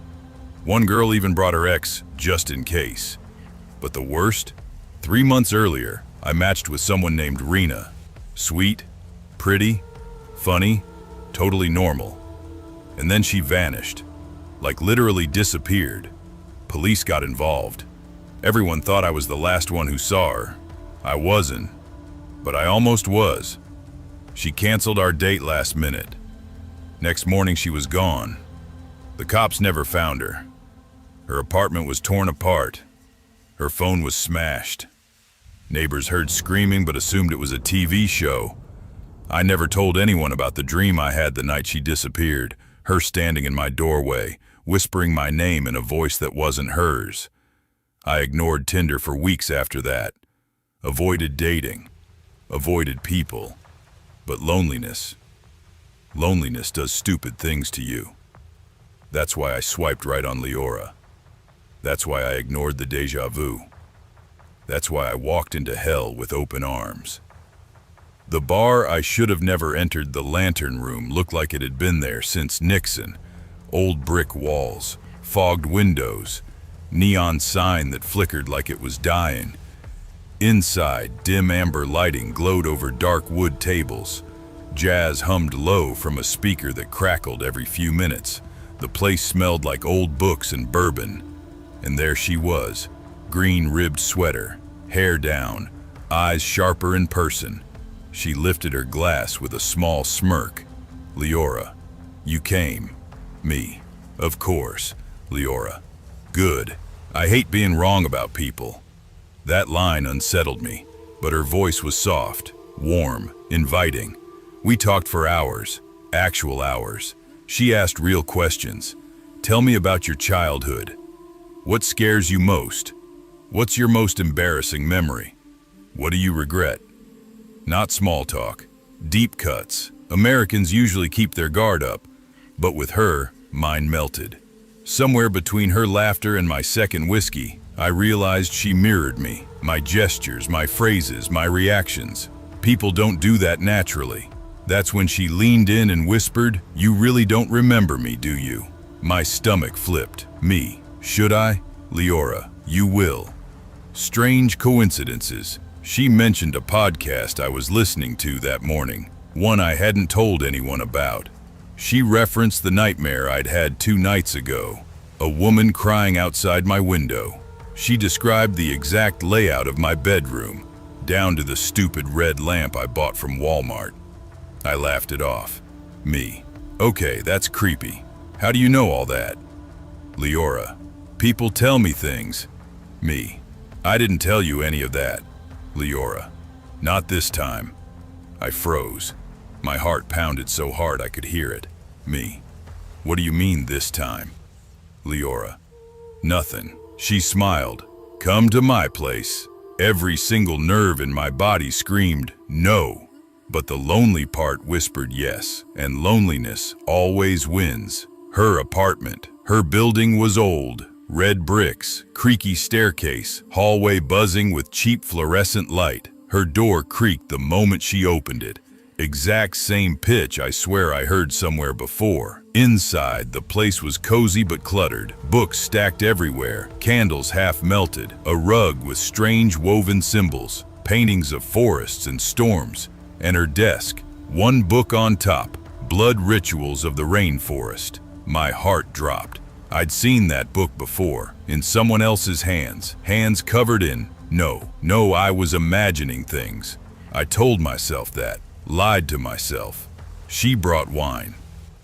Speaker 1: One girl even brought her ex just in case. But the worst? 3 months earlier, I matched with someone named Rena. Sweet, pretty, funny, totally normal. And then she vanished. Like literally disappeared. Police got involved. Everyone thought I was the last one who saw her. I wasn't, but I almost was. She canceled our date last minute. Next morning she was gone. The cops never found her. Her apartment was torn apart. Her phone was smashed. Neighbors heard screaming but assumed it was a TV show. I never told anyone about the dream I had the night she disappeared, her standing in my doorway, whispering my name in a voice that wasn't hers. I ignored Tinder for weeks after that. Avoided dating. Avoided people. But loneliness does stupid things to you. That's why I swiped right on Leora. That's why I ignored the deja vu. That's why I walked into hell with open arms. The bar I should have never entered, the Lantern Room, looked like it had been there since Nixon. Old brick walls, fogged windows, neon sign that flickered like it was dying. Inside, dim amber lighting glowed over dark wood tables. Jazz hummed low from a speaker that crackled every few minutes. The place smelled like old books and bourbon. And there she was, green-ribbed sweater, hair down, eyes sharper in person. She lifted her glass with a small smirk. Leora, you came. Me. Of course. Leora. Good. I hate being wrong about people. That line unsettled me, but her voice was soft, warm, inviting. We talked for hours, actual hours. She asked real questions. Tell me about your childhood. What scares you most? What's your most embarrassing memory? What do you regret? Not small talk, deep cuts. Americans usually keep their guard up, but with her, mine melted. Somewhere between her laughter and my second whiskey, I realized she mirrored me, my gestures, my phrases, my reactions. People don't do that naturally. That's when she leaned in and whispered, "You really don't remember me, do you?" My stomach flipped. Me. Should I? Leora, you will. Strange coincidences. She mentioned a podcast I was listening to that morning, one I hadn't told anyone about. She referenced the nightmare I'd had 2 nights ago, a woman crying outside my window. She described the exact layout of my bedroom, down to the stupid red lamp I bought from Walmart. I laughed it off. Me. Okay, that's creepy. How do you know all that? Leora. People tell me things. Me. I didn't tell you any of that. Leora. Not this time. I froze. My heart pounded so hard I could hear it. Me. What do you mean this time? Leora. Nothing. She smiled. Come to my place. Every single nerve in my body screamed, no. But the lonely part whispered yes, and loneliness always wins. Her apartment. Her building was old. Red bricks, creaky staircase, hallway buzzing with cheap fluorescent light. Her door creaked the moment she opened it. Exact same pitch I swear I heard somewhere before. Inside, the place was cozy but cluttered. Books stacked everywhere, candles half melted, a rug with strange woven symbols, paintings of forests and storms, and her desk, one book on top, Blood Rituals of the Rainforest. My heart dropped. I'd seen that book before, in someone else's hands, hands covered in, no, I was imagining things. I told myself that, lied to myself. She brought wine.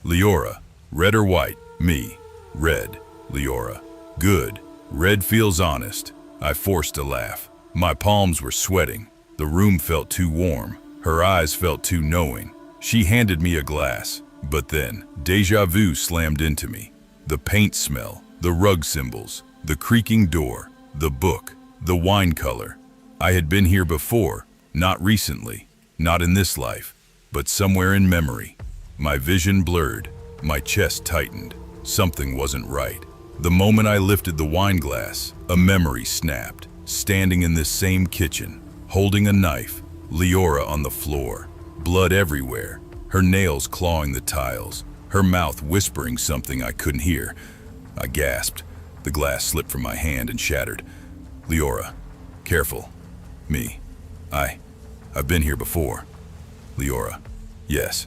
Speaker 1: Leora, red or white? Me, red. Leora, good. Red feels honest. I forced a laugh. My palms were sweating. The room felt too warm. Her eyes felt too knowing. She handed me a glass, but then Deja vu slammed into me. The paint smell, the rug symbols, the creaking door, the book, the wine color. I had been here before, not recently, not in this life, but somewhere in memory. My vision blurred, my chest tightened. Something wasn't right. The moment I lifted the wine glass, a memory snapped. Standing in this same kitchen, holding a knife, Leora on the floor, blood everywhere, her nails clawing the tiles, her mouth whispering something I couldn't hear. I gasped. The glass slipped from my hand and shattered. Leora, careful. Me. I've been here before. Leora, yes.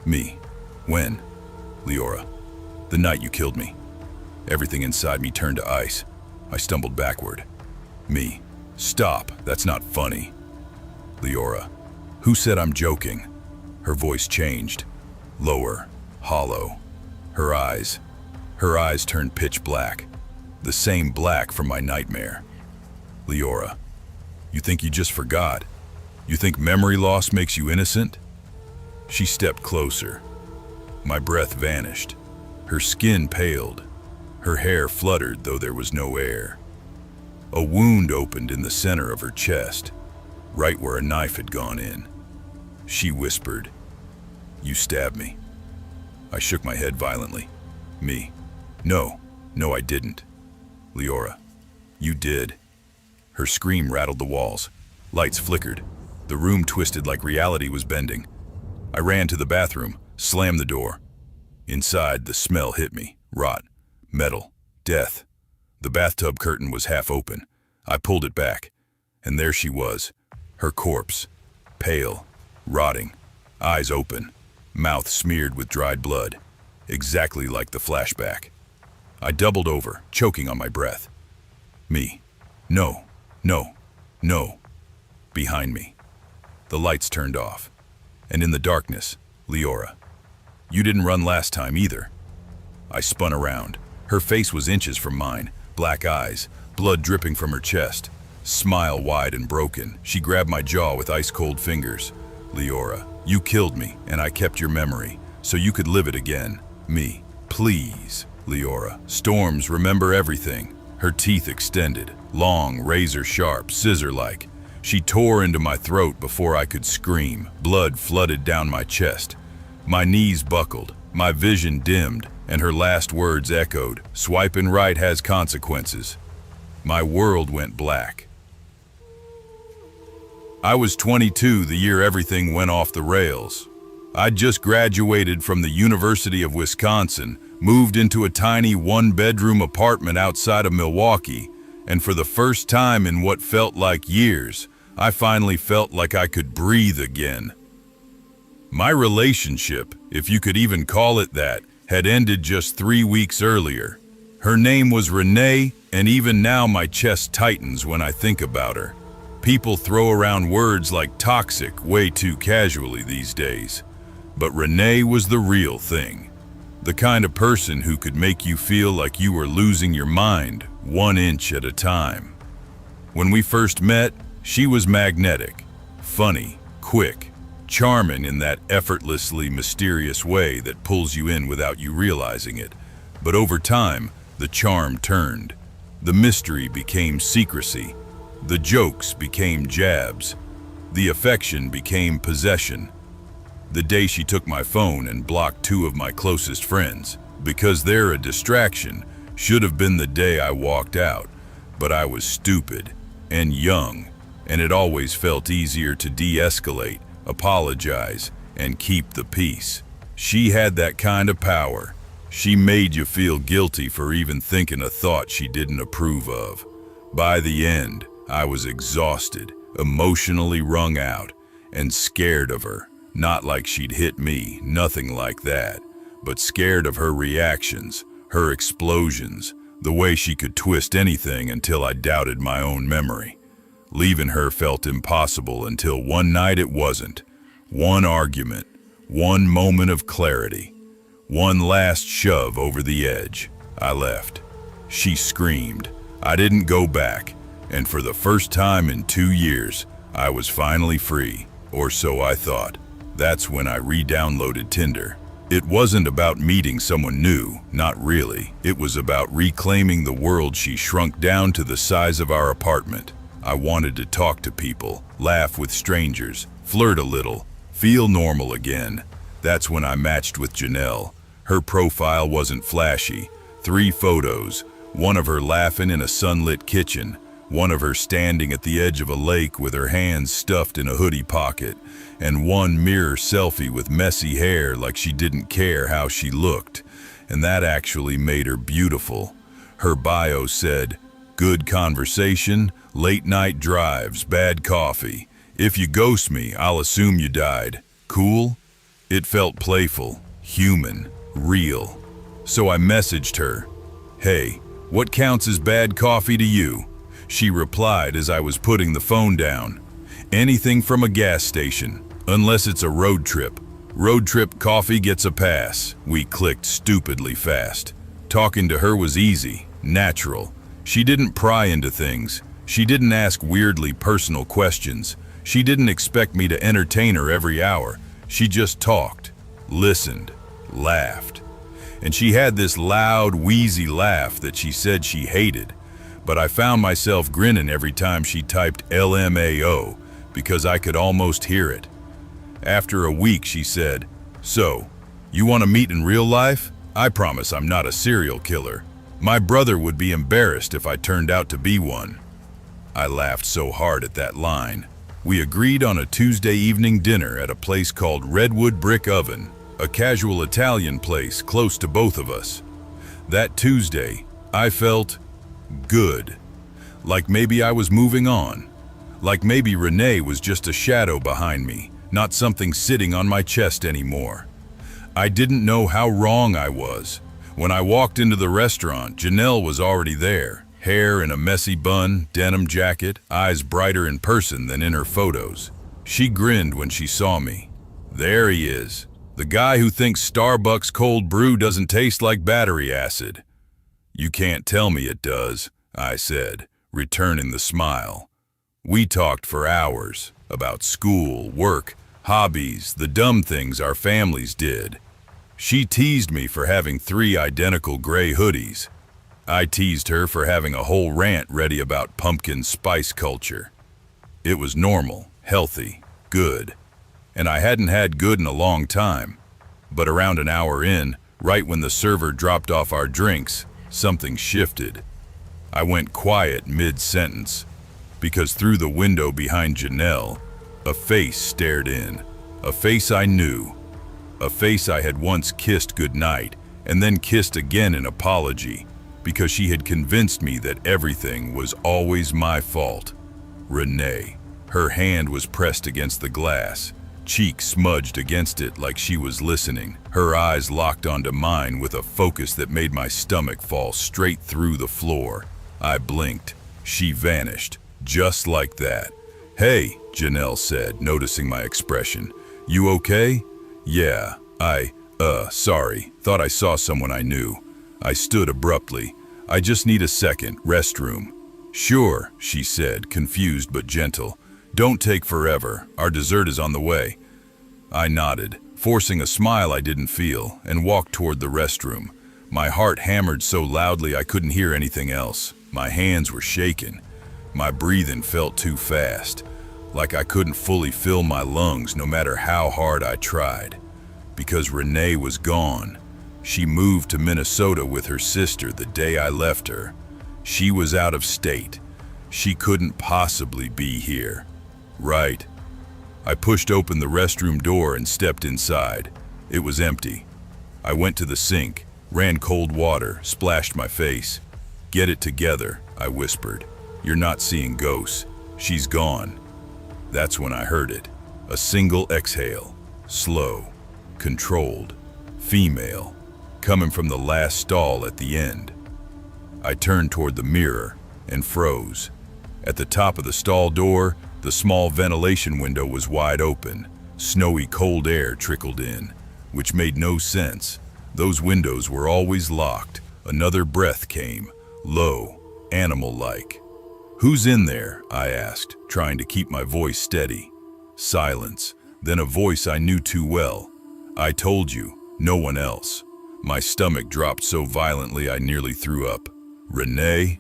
Speaker 1: Me. When? Leora, the night you killed me. Everything inside me turned to ice. I stumbled backward. Me. Stop, that's not funny. Leora, who said I'm joking? Her voice changed. Lower. Hollow. Her eyes turned pitch black. The same black from my nightmare. Leora, you think you just forgot? You think memory loss makes you innocent? She stepped closer. My breath vanished. Her skin paled. Her hair fluttered though there was no air. A wound opened in the center of her chest, right where a knife had gone in. She whispered, "You stabbed me." I shook my head violently. Me. No, I didn't. Leora, you did. Her scream rattled the walls. Lights flickered. The room twisted like reality was bending. I ran to the bathroom, slammed the door. Inside, the smell hit me. Rot, metal, death. The bathtub curtain was half open. I pulled it back, and there she was, her corpse, pale, rotting, eyes open, mouth smeared with dried blood, exactly like the flashback. I doubled over, choking on my breath. Me. No. Behind me. The lights turned off. And in the darkness, Leora. You didn't run last time either. I spun around. Her face was inches from mine, black eyes, blood dripping from her chest. Smile wide and broken, she grabbed my jaw with ice-cold fingers. Leora, you killed me, and I kept your memory, so you could live it again. Me. Please. Leora. Storms remember everything. Her teeth extended, long, razor-sharp, scissor-like. She tore into my throat before I could scream. Blood flooded down my chest. My knees buckled, my vision dimmed, and her last words echoed, "Swiping right has consequences." My world went black. I was 22 the year everything went off the rails. I'd just graduated from the University of Wisconsin, moved into a tiny one-bedroom apartment outside of Milwaukee, and for the first time in what felt like years, I finally felt like I could breathe again. My relationship, if you could even call it that, had ended just 3 weeks earlier. Her name was Renee, and even now my chest tightens when I think about her. People throw around words like toxic way too casually these days. But Renee was the real thing. The kind of person who could make you feel like you were losing your mind 1 inch at a time. When we first met, she was magnetic, funny, quick, charming in that effortlessly mysterious way that pulls you in without you realizing it. But over time, the charm turned. The mystery became secrecy. The jokes became jabs. The affection became possession. The day she took my phone and blocked 2 of my closest friends, because they're a distraction, should have been the day I walked out. But I was stupid and young, and it always felt easier to de-escalate, apologize, and keep the peace. She had that kind of power. She made you feel guilty for even thinking a thought she didn't approve of. By the end, I was exhausted, emotionally wrung out, and scared of her. Not like she'd hit me, nothing like that, but scared of her reactions, her explosions, the way she could twist anything until I doubted my own memory. Leaving her felt impossible until one night it wasn't. One argument, one moment of clarity, one last shove over the edge. I left. She screamed. I didn't go back, and for the first time in 2 years, I was finally free, or so I thought. That's when I re-downloaded Tinder. It wasn't about meeting someone new, not really. It was about reclaiming the world she shrunk down to the size of our apartment. I wanted to talk to people, laugh with strangers, flirt a little, feel normal again. That's when I matched with Janelle. Her profile wasn't flashy. 3 photos, one of her laughing in a sunlit kitchen, one of her standing at the edge of a lake with her hands stuffed in a hoodie pocket, and one mirror selfie with messy hair like she didn't care how she looked. And that actually made her beautiful. Her bio said, "Good conversation, late night drives, bad coffee. If you ghost me, I'll assume you died. Cool?" It felt playful, human, real. So I messaged her, "Hey, what counts as bad coffee to you?" She replied as I was putting the phone down, "Anything from a gas station, unless it's a road trip. Road trip coffee gets a pass." We clicked stupidly fast. Talking to her was easy, natural. She didn't pry into things. She didn't ask weirdly personal questions. She didn't expect me to entertain her every hour. She just talked, listened, laughed. And she had this loud, wheezy laugh that she said she hated. But I found myself grinning every time she typed LMAO because I could almost hear it. After a week, she said, "So, you want to meet in real life? I promise I'm not a serial killer. My brother would be embarrassed if I turned out to be one." I laughed so hard at that line. We agreed on a Tuesday evening dinner at a place called Redwood Brick Oven, a casual Italian place close to both of us. That Tuesday, I felt good. Like maybe I was moving on. Like maybe Renee was just a shadow behind me, not something sitting on my chest anymore. I didn't know how wrong I was. When I walked into the restaurant, Janelle was already there. Hair in a messy bun, denim jacket, eyes brighter in person than in her photos. She grinned when she saw me. There he is, the guy who thinks Starbucks cold brew doesn't taste like battery acid. "You can't tell me it does," I said, returning the smile. We talked for hours about school, work, hobbies, the dumb things our families did. She teased me for having 3 identical gray hoodies. I teased her for having a whole rant ready about pumpkin spice culture. It was normal, healthy, good. And I hadn't had good in a long time. But around an hour in, right when the server dropped off our drinks, something shifted. I went quiet mid-sentence, because through the window behind Janelle, a face stared in. A face I knew. A face I had once kissed goodnight and then kissed again in apology, because she had convinced me that everything was always my fault. Renee. Her hand was pressed against the glass, cheek smudged against it like she was listening. Her eyes locked onto mine with a focus that made my stomach fall straight through the floor. I blinked. She vanished, just like that. "Hey," Janelle said, noticing my expression. "You okay?" "Yeah, sorry. Thought I saw someone I knew." I stood abruptly. "I just need a second. Restroom." "Sure," she said, confused but gentle. "Don't take forever. Our dessert is on the way." I nodded, forcing a smile I didn't feel, and walked toward the restroom. My heart hammered so loudly I couldn't hear anything else. My hands were shaking. My breathing felt too fast, like I couldn't fully fill my lungs no matter how hard I tried. Because Renee was gone. She moved to Minnesota with her sister the day I left her. She was out of state. She couldn't possibly be here. Right. I pushed open the restroom door and stepped inside. It was empty. I went to the sink, ran cold water, splashed my face. "Get it together," I whispered. "You're not seeing ghosts. She's gone." That's when I heard it. A single exhale. Slow. Controlled. Female. Coming from the last stall at the end. I turned toward the mirror and froze. At the top of the stall door, the small ventilation window was wide open. Snowy cold air trickled in, which made no sense. Those windows were always locked. Another breath came, low, animal-like. "Who's in there?" I asked, trying to keep my voice steady. Silence, then a voice I knew too well. "I told you, no one else." My stomach dropped so violently I nearly threw up. "Renee?"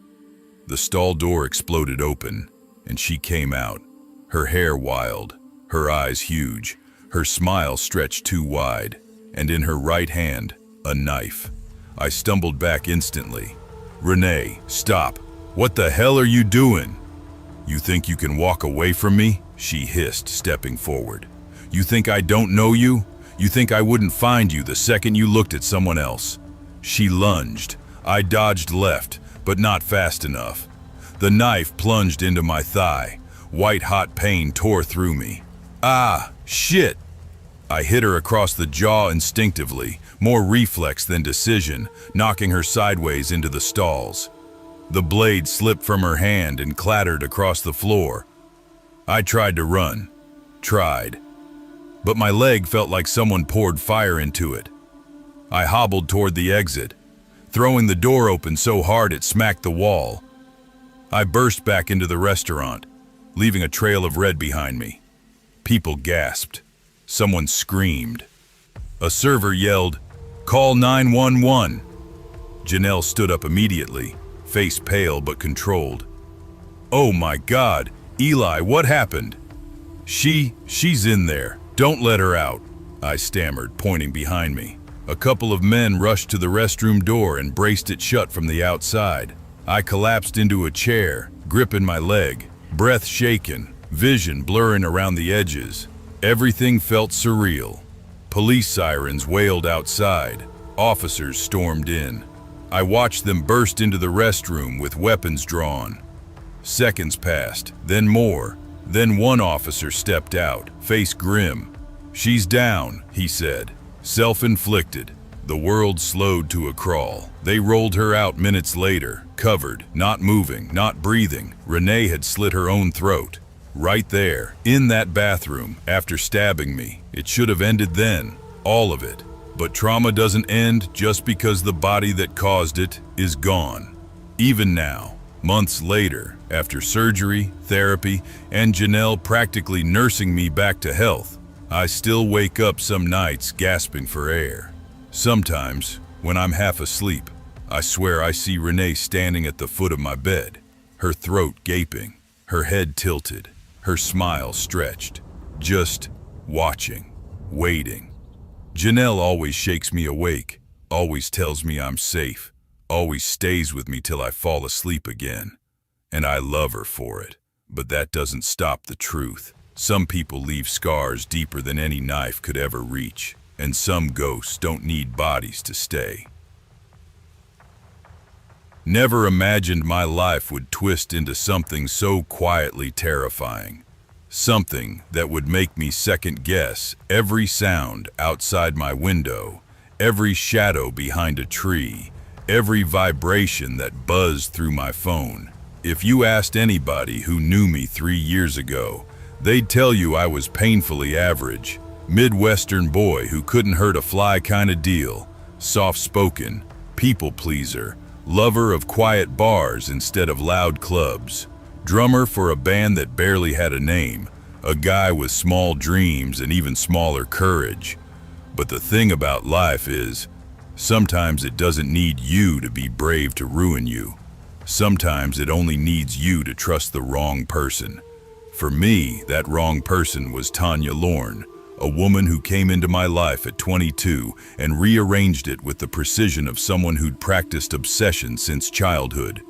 Speaker 1: The stall door exploded open, and she came out. Her hair wild, her eyes huge, her smile stretched too wide, and in her right hand, a knife. I stumbled back instantly. "Renee, stop. What the hell are you doing?" "You think you can walk away from me?" she hissed, stepping forward. "You think I don't know you? You think I wouldn't find you the second you looked at someone else?" She lunged. I dodged left, but not fast enough. The knife plunged into my thigh. White-hot pain tore through me. "Ah, shit!" I hit her across the jaw instinctively, more reflex than decision, knocking her sideways into the stalls. The blade slipped from her hand and clattered across the floor. I tried to run. But my leg felt like someone poured fire into it. I hobbled toward the exit, throwing the door open so hard it smacked the wall. I burst back into the restaurant, leaving a trail of red behind me. People gasped. Someone screamed. A server yelled, "Call 911." Janelle stood up immediately, face pale but controlled. "Oh my God, Eli, what happened?" She's in there. Don't let her out," I stammered, pointing behind me. A couple of men rushed to the restroom door and braced it shut from the outside. I collapsed into a chair, gripping my leg, breath shaken, vision blurring around the edges. Everything felt surreal. Police sirens wailed outside. Officers stormed in. I watched them burst into the restroom with weapons drawn. Seconds passed, then more. Then one officer stepped out, face grim. "She's down," he said. Self-inflicted. The world slowed to a crawl. They rolled her out minutes later, covered, not moving, not breathing. Renee had slit her own throat. Right there, in that bathroom, after stabbing me. It should have ended then, all of it. But trauma doesn't end just because the body that caused it is gone. Even now, months later, after surgery, therapy, and Janelle practically nursing me back to health, I still wake up some nights gasping for air. Sometimes, when I'm half asleep, I swear I see Renee standing at the foot of my bed, her throat gaping, her head tilted, her smile stretched, just watching, waiting. Janelle always shakes me awake, always tells me I'm safe, always stays with me till I fall asleep again. And I love her for it. But that doesn't stop the truth. Some people leave scars deeper than any knife could ever reach, and some ghosts don't need bodies to stay. Never imagined my life would twist into something so quietly terrifying. Something that would make me second-guess every sound outside my window, every shadow behind a tree, every vibration that buzzed through my phone. If you asked anybody who knew me 3 years ago, they'd tell you I was painfully average, Midwestern boy who couldn't hurt a fly kind of deal, soft-spoken, people-pleaser, lover of quiet bars instead of loud clubs, drummer for a band that barely had a name, a guy with small dreams and even smaller courage. But the thing about life is, sometimes it doesn't need you to be brave to ruin you. Sometimes it only needs you to trust the wrong person. For me, that wrong person was Tanya Lorne, a woman who came into my life at 22 and rearranged it with the precision of someone who'd practiced obsession since childhood.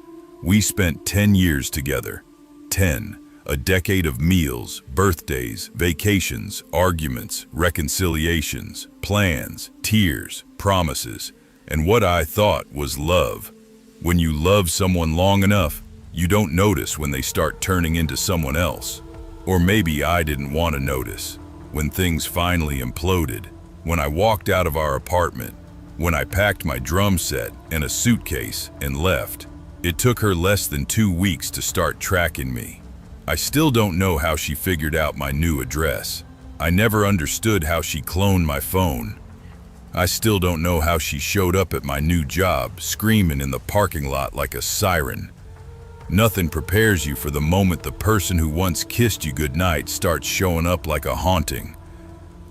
Speaker 1: We spent 10 years together. 10. A decade of meals, birthdays, vacations, arguments, reconciliations, plans, tears, promises, and what I thought was love. When you love someone long enough, you don't notice when they start turning into someone else. Or maybe I didn't want to notice. When things finally imploded, when I walked out of our apartment, when I packed my drum set and a suitcase and left, it took her less than 2 weeks to start tracking me. I still don't know how she figured out my new address. I never understood how she cloned my phone. I still don't know how she showed up at my new job, screaming in the parking lot like a siren. Nothing prepares you for the moment the person who once kissed you goodnight starts showing up like a haunting.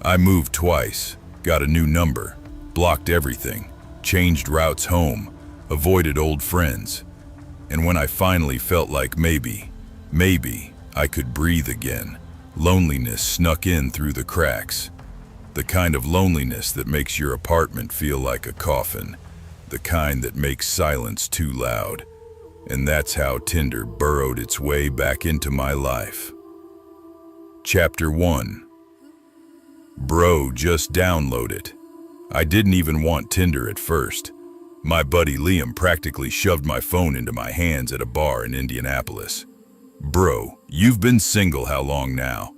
Speaker 1: I moved twice, got a new number, blocked everything, changed routes home, avoided old friends. And when I finally felt like maybe I could breathe again, loneliness snuck in through the cracks. The kind of loneliness that makes your apartment feel like a coffin, the kind that makes silence too loud. And that's how Tinder burrowed its way back into my life. Chapter 1. Bro, just download it. I didn't even want Tinder at first. My buddy Liam practically shoved my phone into my hands at a bar in Indianapolis. Bro, you've been single how long now?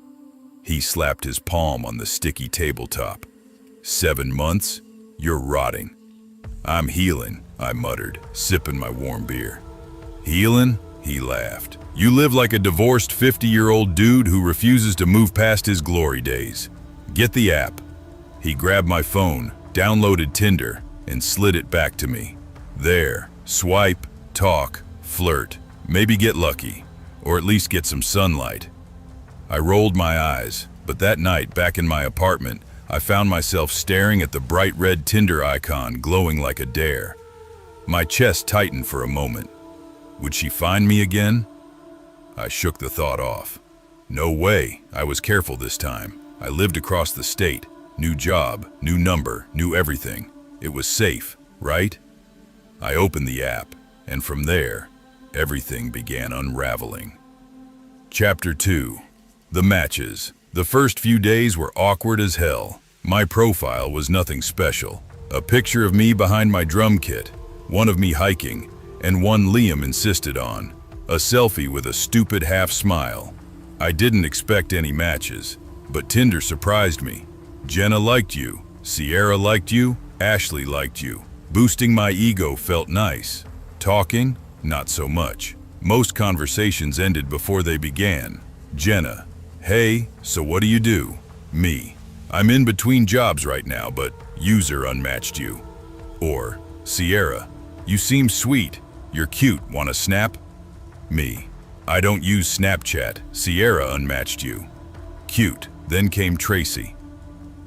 Speaker 1: He slapped his palm on the sticky tabletop. 7 months? You're rotting. I'm healing, I muttered, sipping my warm beer. Healing? He laughed. You live like a divorced 50-year-old dude who refuses to move past his glory days. Get the app. He grabbed my phone, downloaded Tinder, and slid it back to me. There, swipe, talk, flirt, maybe get lucky, or at least get some sunlight. I rolled my eyes, but that night back in my apartment, I found myself staring at the bright red Tinder icon glowing like a dare. My chest tightened for a moment. Would she find me again? I shook the thought off. No way, I was careful this time. I lived across the state, new job, new number, new everything. It was safe, right? I opened the app, and from there, everything began unraveling. Chapter 2. The matches. The first few days were awkward as hell. My profile was nothing special. A picture of me behind my drum kit, one of me hiking, and one Liam insisted on. A selfie with a stupid half smile. I didn't expect any matches, but Tinder surprised me. Jenna liked you, Sierra liked you, Ashley liked you. Boosting my ego felt nice. Talking? Not so much. Most conversations ended before they began. Jenna: hey, so what do you do? Me: I'm in between jobs right now, but user unmatched you. Or Sierra: you seem sweet, you're cute, wanna snap? Me: I don't use Snapchat, Sierra unmatched you. Cute. Then came Tracy.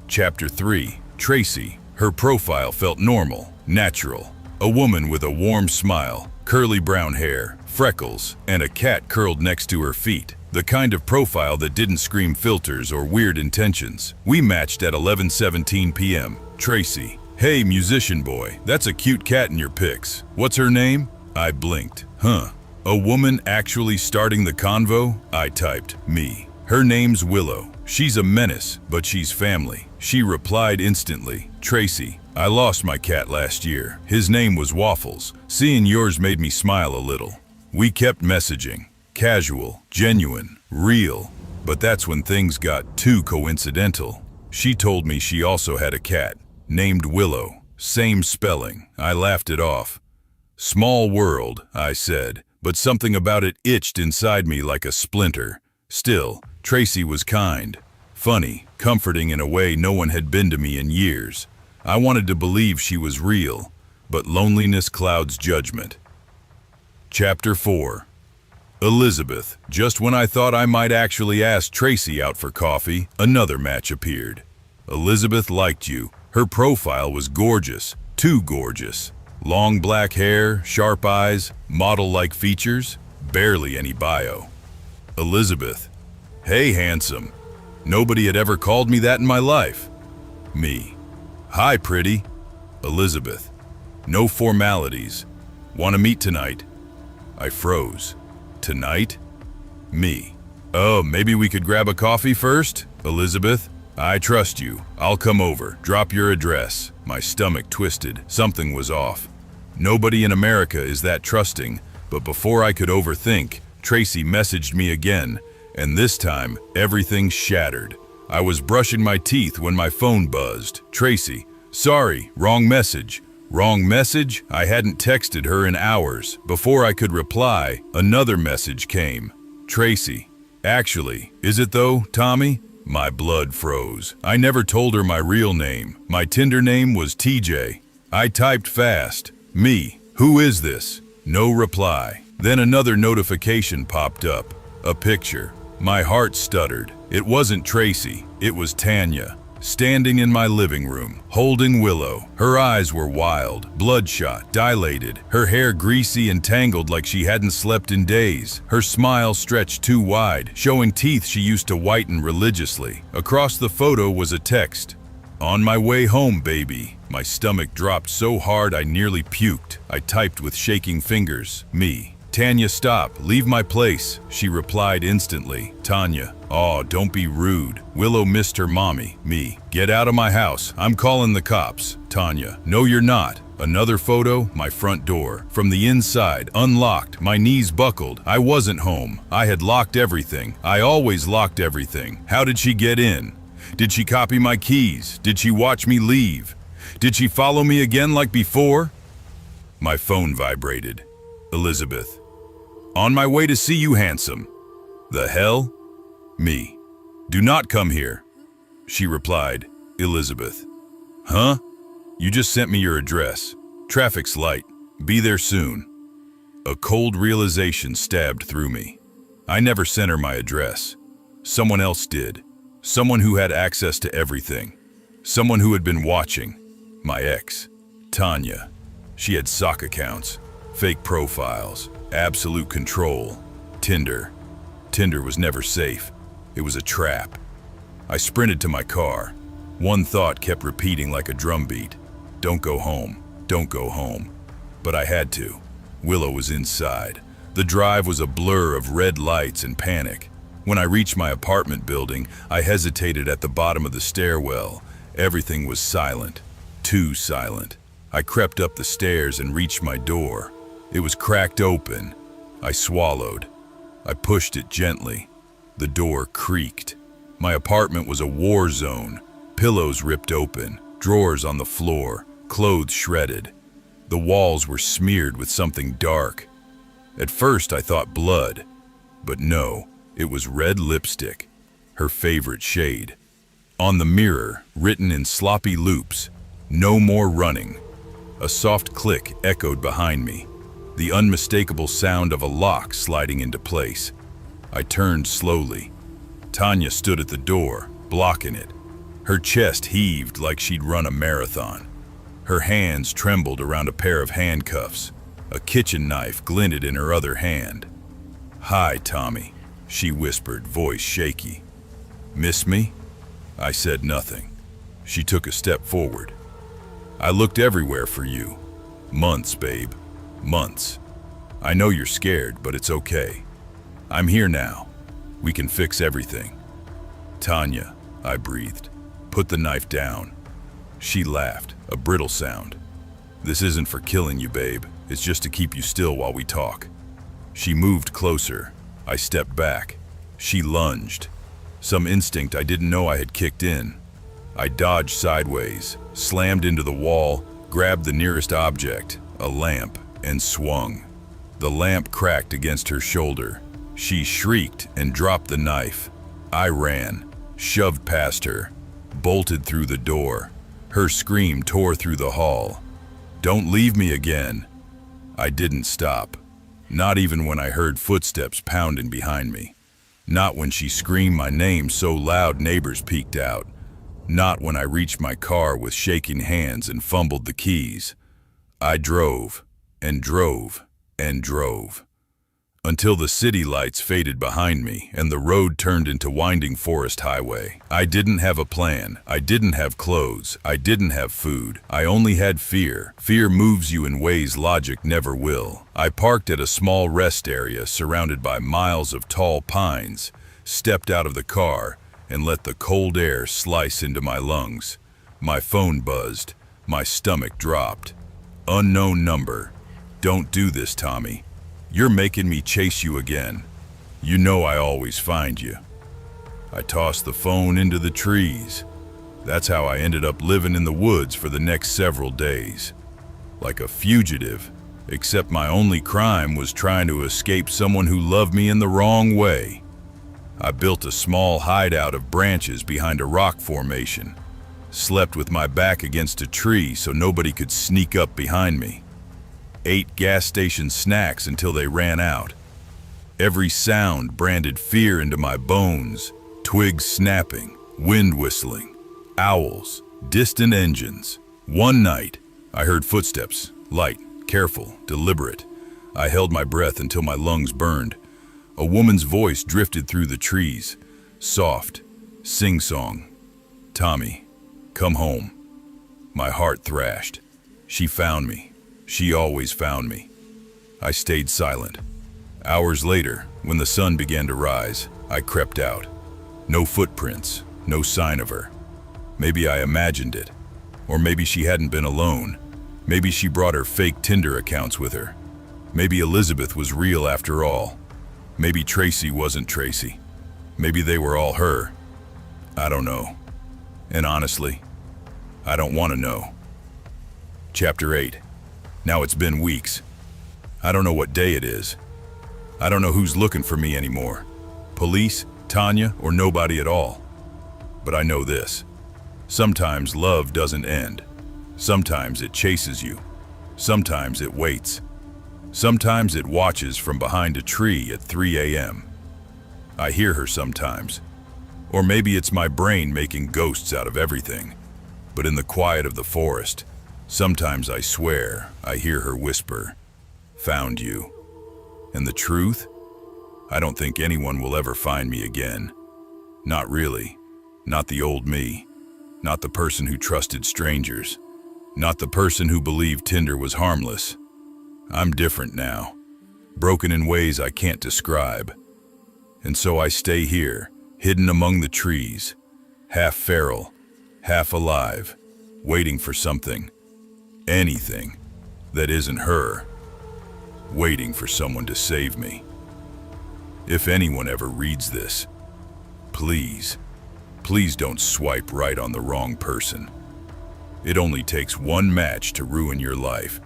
Speaker 1: Chapter 3. Tracy. Her profile felt normal, natural. A woman with a warm smile, curly brown hair, freckles, and a cat curled next to her feet. The kind of profile that didn't scream filters or weird intentions. We matched at 11:17 p.m. Tracy: Hey, musician boy, that's a cute cat in your pics. What's her name? I blinked. Huh. A woman actually starting the convo? I typed, me. Her name's Willow. She's a menace, but she's family. She replied instantly, Tracy, I lost my cat last year. His name was Waffles. Seeing yours made me smile a little. We kept messaging. Casual, genuine, real. But that's when things got too coincidental. She told me she also had a cat, named Willow. Same spelling. I laughed it off. Small world, I said, but something about it itched inside me like a splinter. Still, Tracy was kind, funny, comforting in a way no one had been to me in years. I wanted to believe she was real, but loneliness clouds judgment. Chapter 4. Elizabeth. Just when I thought I might actually ask Tracy out for coffee, another match appeared. Elizabeth liked you. Her profile was gorgeous, too gorgeous. Long black hair, sharp eyes, model-like features, barely any bio. Elizabeth. Hey, handsome. Nobody had ever called me that in my life. Me. Hi, pretty. Elizabeth. No formalities. Want to meet tonight? I froze. Tonight? Me. Oh, maybe we could grab a coffee first? Elizabeth. I trust you. I'll come over. Drop your address. My stomach twisted. Something was off. Nobody in America is that trusting, but before I could overthink, Tracy messaged me again, and this time, everything shattered. I was brushing my teeth when my phone buzzed. Tracy. Sorry, wrong message. Wrong message? I hadn't texted her in hours. Before I could reply, another message came. Tracy. Actually, is it though, Tommy? My blood froze. I never told her my real name. My Tinder name was TJ. I typed fast. Me. Who is this? No reply. Then another notification popped up. A picture. My heart stuttered. It wasn't Tracy. It was Tanya. Standing in my living room, holding Willow. Her eyes were wild, bloodshot, dilated, her hair greasy and tangled like she hadn't slept in days. Her smile stretched too wide, showing teeth she used to whiten religiously. Across the photo was a text. On my way home, baby. My stomach dropped so hard I nearly puked. I typed with shaking fingers. Me. Tanya, stop. Leave my place. She replied instantly. Tanya. Oh, don't be rude. Willow missed her mommy. Me. Get out of my house. I'm calling the cops. Tanya. No, you're not. Another photo, my front door. From the inside, unlocked, my knees buckled. I wasn't home. I had locked everything. I always locked everything. How did she get in? Did she copy my keys? Did she watch me leave? Did she follow me again like before? My phone vibrated. Elizabeth. On my way to see you, handsome. The hell? Me. Do not come here. She replied. Elizabeth. Huh? You just sent me your address. Traffic's light. Be there soon. A cold realization stabbed through me. I never sent her my address. Someone else did. Someone who had access to everything. Someone who had been watching. My ex. Tanya. She had sock accounts, fake profiles, absolute control. Tinder. Tinder was never safe. It was a trap. I sprinted to my car. One thought kept repeating like a drumbeat. Don't go home. Don't go home. But I had to. Willow was inside. The drive was a blur of red lights and panic. When I reached my apartment building, I hesitated at the bottom of the stairwell. Everything was silent. Too silent. I crept up the stairs and reached my door. It was cracked open. I swallowed. I pushed it gently. The door creaked. My apartment was a war zone. Pillows ripped open, drawers on the floor, clothes shredded. The walls were smeared with something dark. At first I thought blood, but no, it was red lipstick, her favorite shade. On the mirror, written in sloppy loops, "No more running." A soft click echoed behind me, the unmistakable sound of a lock sliding into place. I turned slowly. Tanya stood at the door, blocking it. Her chest heaved like she'd run a marathon. Her hands trembled around a pair of handcuffs. A kitchen knife glinted in her other hand. "Hi, Tommy," she whispered, voice shaky. "Miss me?" I said nothing. She took a step forward. I looked everywhere for you. Months, babe. Months. I know you're scared, but it's okay. I'm here now. We can fix everything. Tanya, I breathed. Put the knife down. She laughed, a brittle sound. This isn't for killing you, babe. It's just to keep you still while we talk. She moved closer. I stepped back. She lunged. Some instinct I didn't know I had kicked in. I dodged sideways, slammed into the wall, grabbed the nearest object, a lamp, and swung. The lamp cracked against her shoulder. She shrieked and dropped the knife. I ran, shoved past her, bolted through the door. Her scream tore through the hall. "Don't leave me again." I didn't stop. Not even when I heard footsteps pounding behind me. Not when she screamed my name so loud neighbors peeked out. Not when I reached my car with shaking hands and fumbled the keys. I drove, and drove, and drove. Until the city lights faded behind me and the road turned into winding forest highway. I didn't have a plan. I didn't have clothes. I didn't have food. I only had fear. Fear moves you in ways logic never will. I parked at a small rest area surrounded by miles of tall pines, stepped out of the car, and let the cold air slice into my lungs. My phone buzzed. My stomach dropped. Unknown number. "Don't do this, Tommy. You're making me chase you again. You know I always find you." I tossed the phone into the trees. That's how I ended up living in the woods for the next several days. Like a fugitive, except my only crime was trying to escape someone who loved me in the wrong way. I built a small hideout of branches behind a rock formation, slept with my back against a tree so nobody could sneak up behind me. Ate gas station snacks until they ran out. Every sound branded fear into my bones. Twigs snapping, wind whistling, owls, distant engines. One night, I heard footsteps, light, careful, deliberate. I held my breath until my lungs burned. A woman's voice drifted through the trees, soft, sing-song. "Tommy, come home." My heart thrashed. She found me. She always found me. I stayed silent. Hours later, when the sun began to rise, I crept out. No footprints, no sign of her. Maybe I imagined it. Or maybe she hadn't been alone. Maybe she brought her fake Tinder accounts with her. Maybe Elizabeth was real after all. Maybe Tracy wasn't Tracy. Maybe they were all her. I don't know. And honestly, I don't want to know. Chapter 8. Now it's been weeks. I don't know what day it is. I don't know who's looking for me anymore. Police, Tanya, or nobody at all. But I know this. Sometimes love doesn't end. Sometimes it chases you. Sometimes it waits. Sometimes it watches from behind a tree at 3 a.m. I hear her sometimes. Or maybe it's my brain making ghosts out of everything. But in the quiet of the forest, sometimes I swear I hear her whisper, "Found you." And the truth? I don't think anyone will ever find me again. Not really. Not the old me. Not the person who trusted strangers. Not the person who believed Tinder was harmless. I'm different now. Broken in ways I can't describe. And so I stay here, hidden among the trees, half feral, half alive, waiting for something. Anything that isn't her, waiting for someone to save me. If anyone ever reads this, please, please don't swipe right on the wrong person. It only takes one match to ruin your life.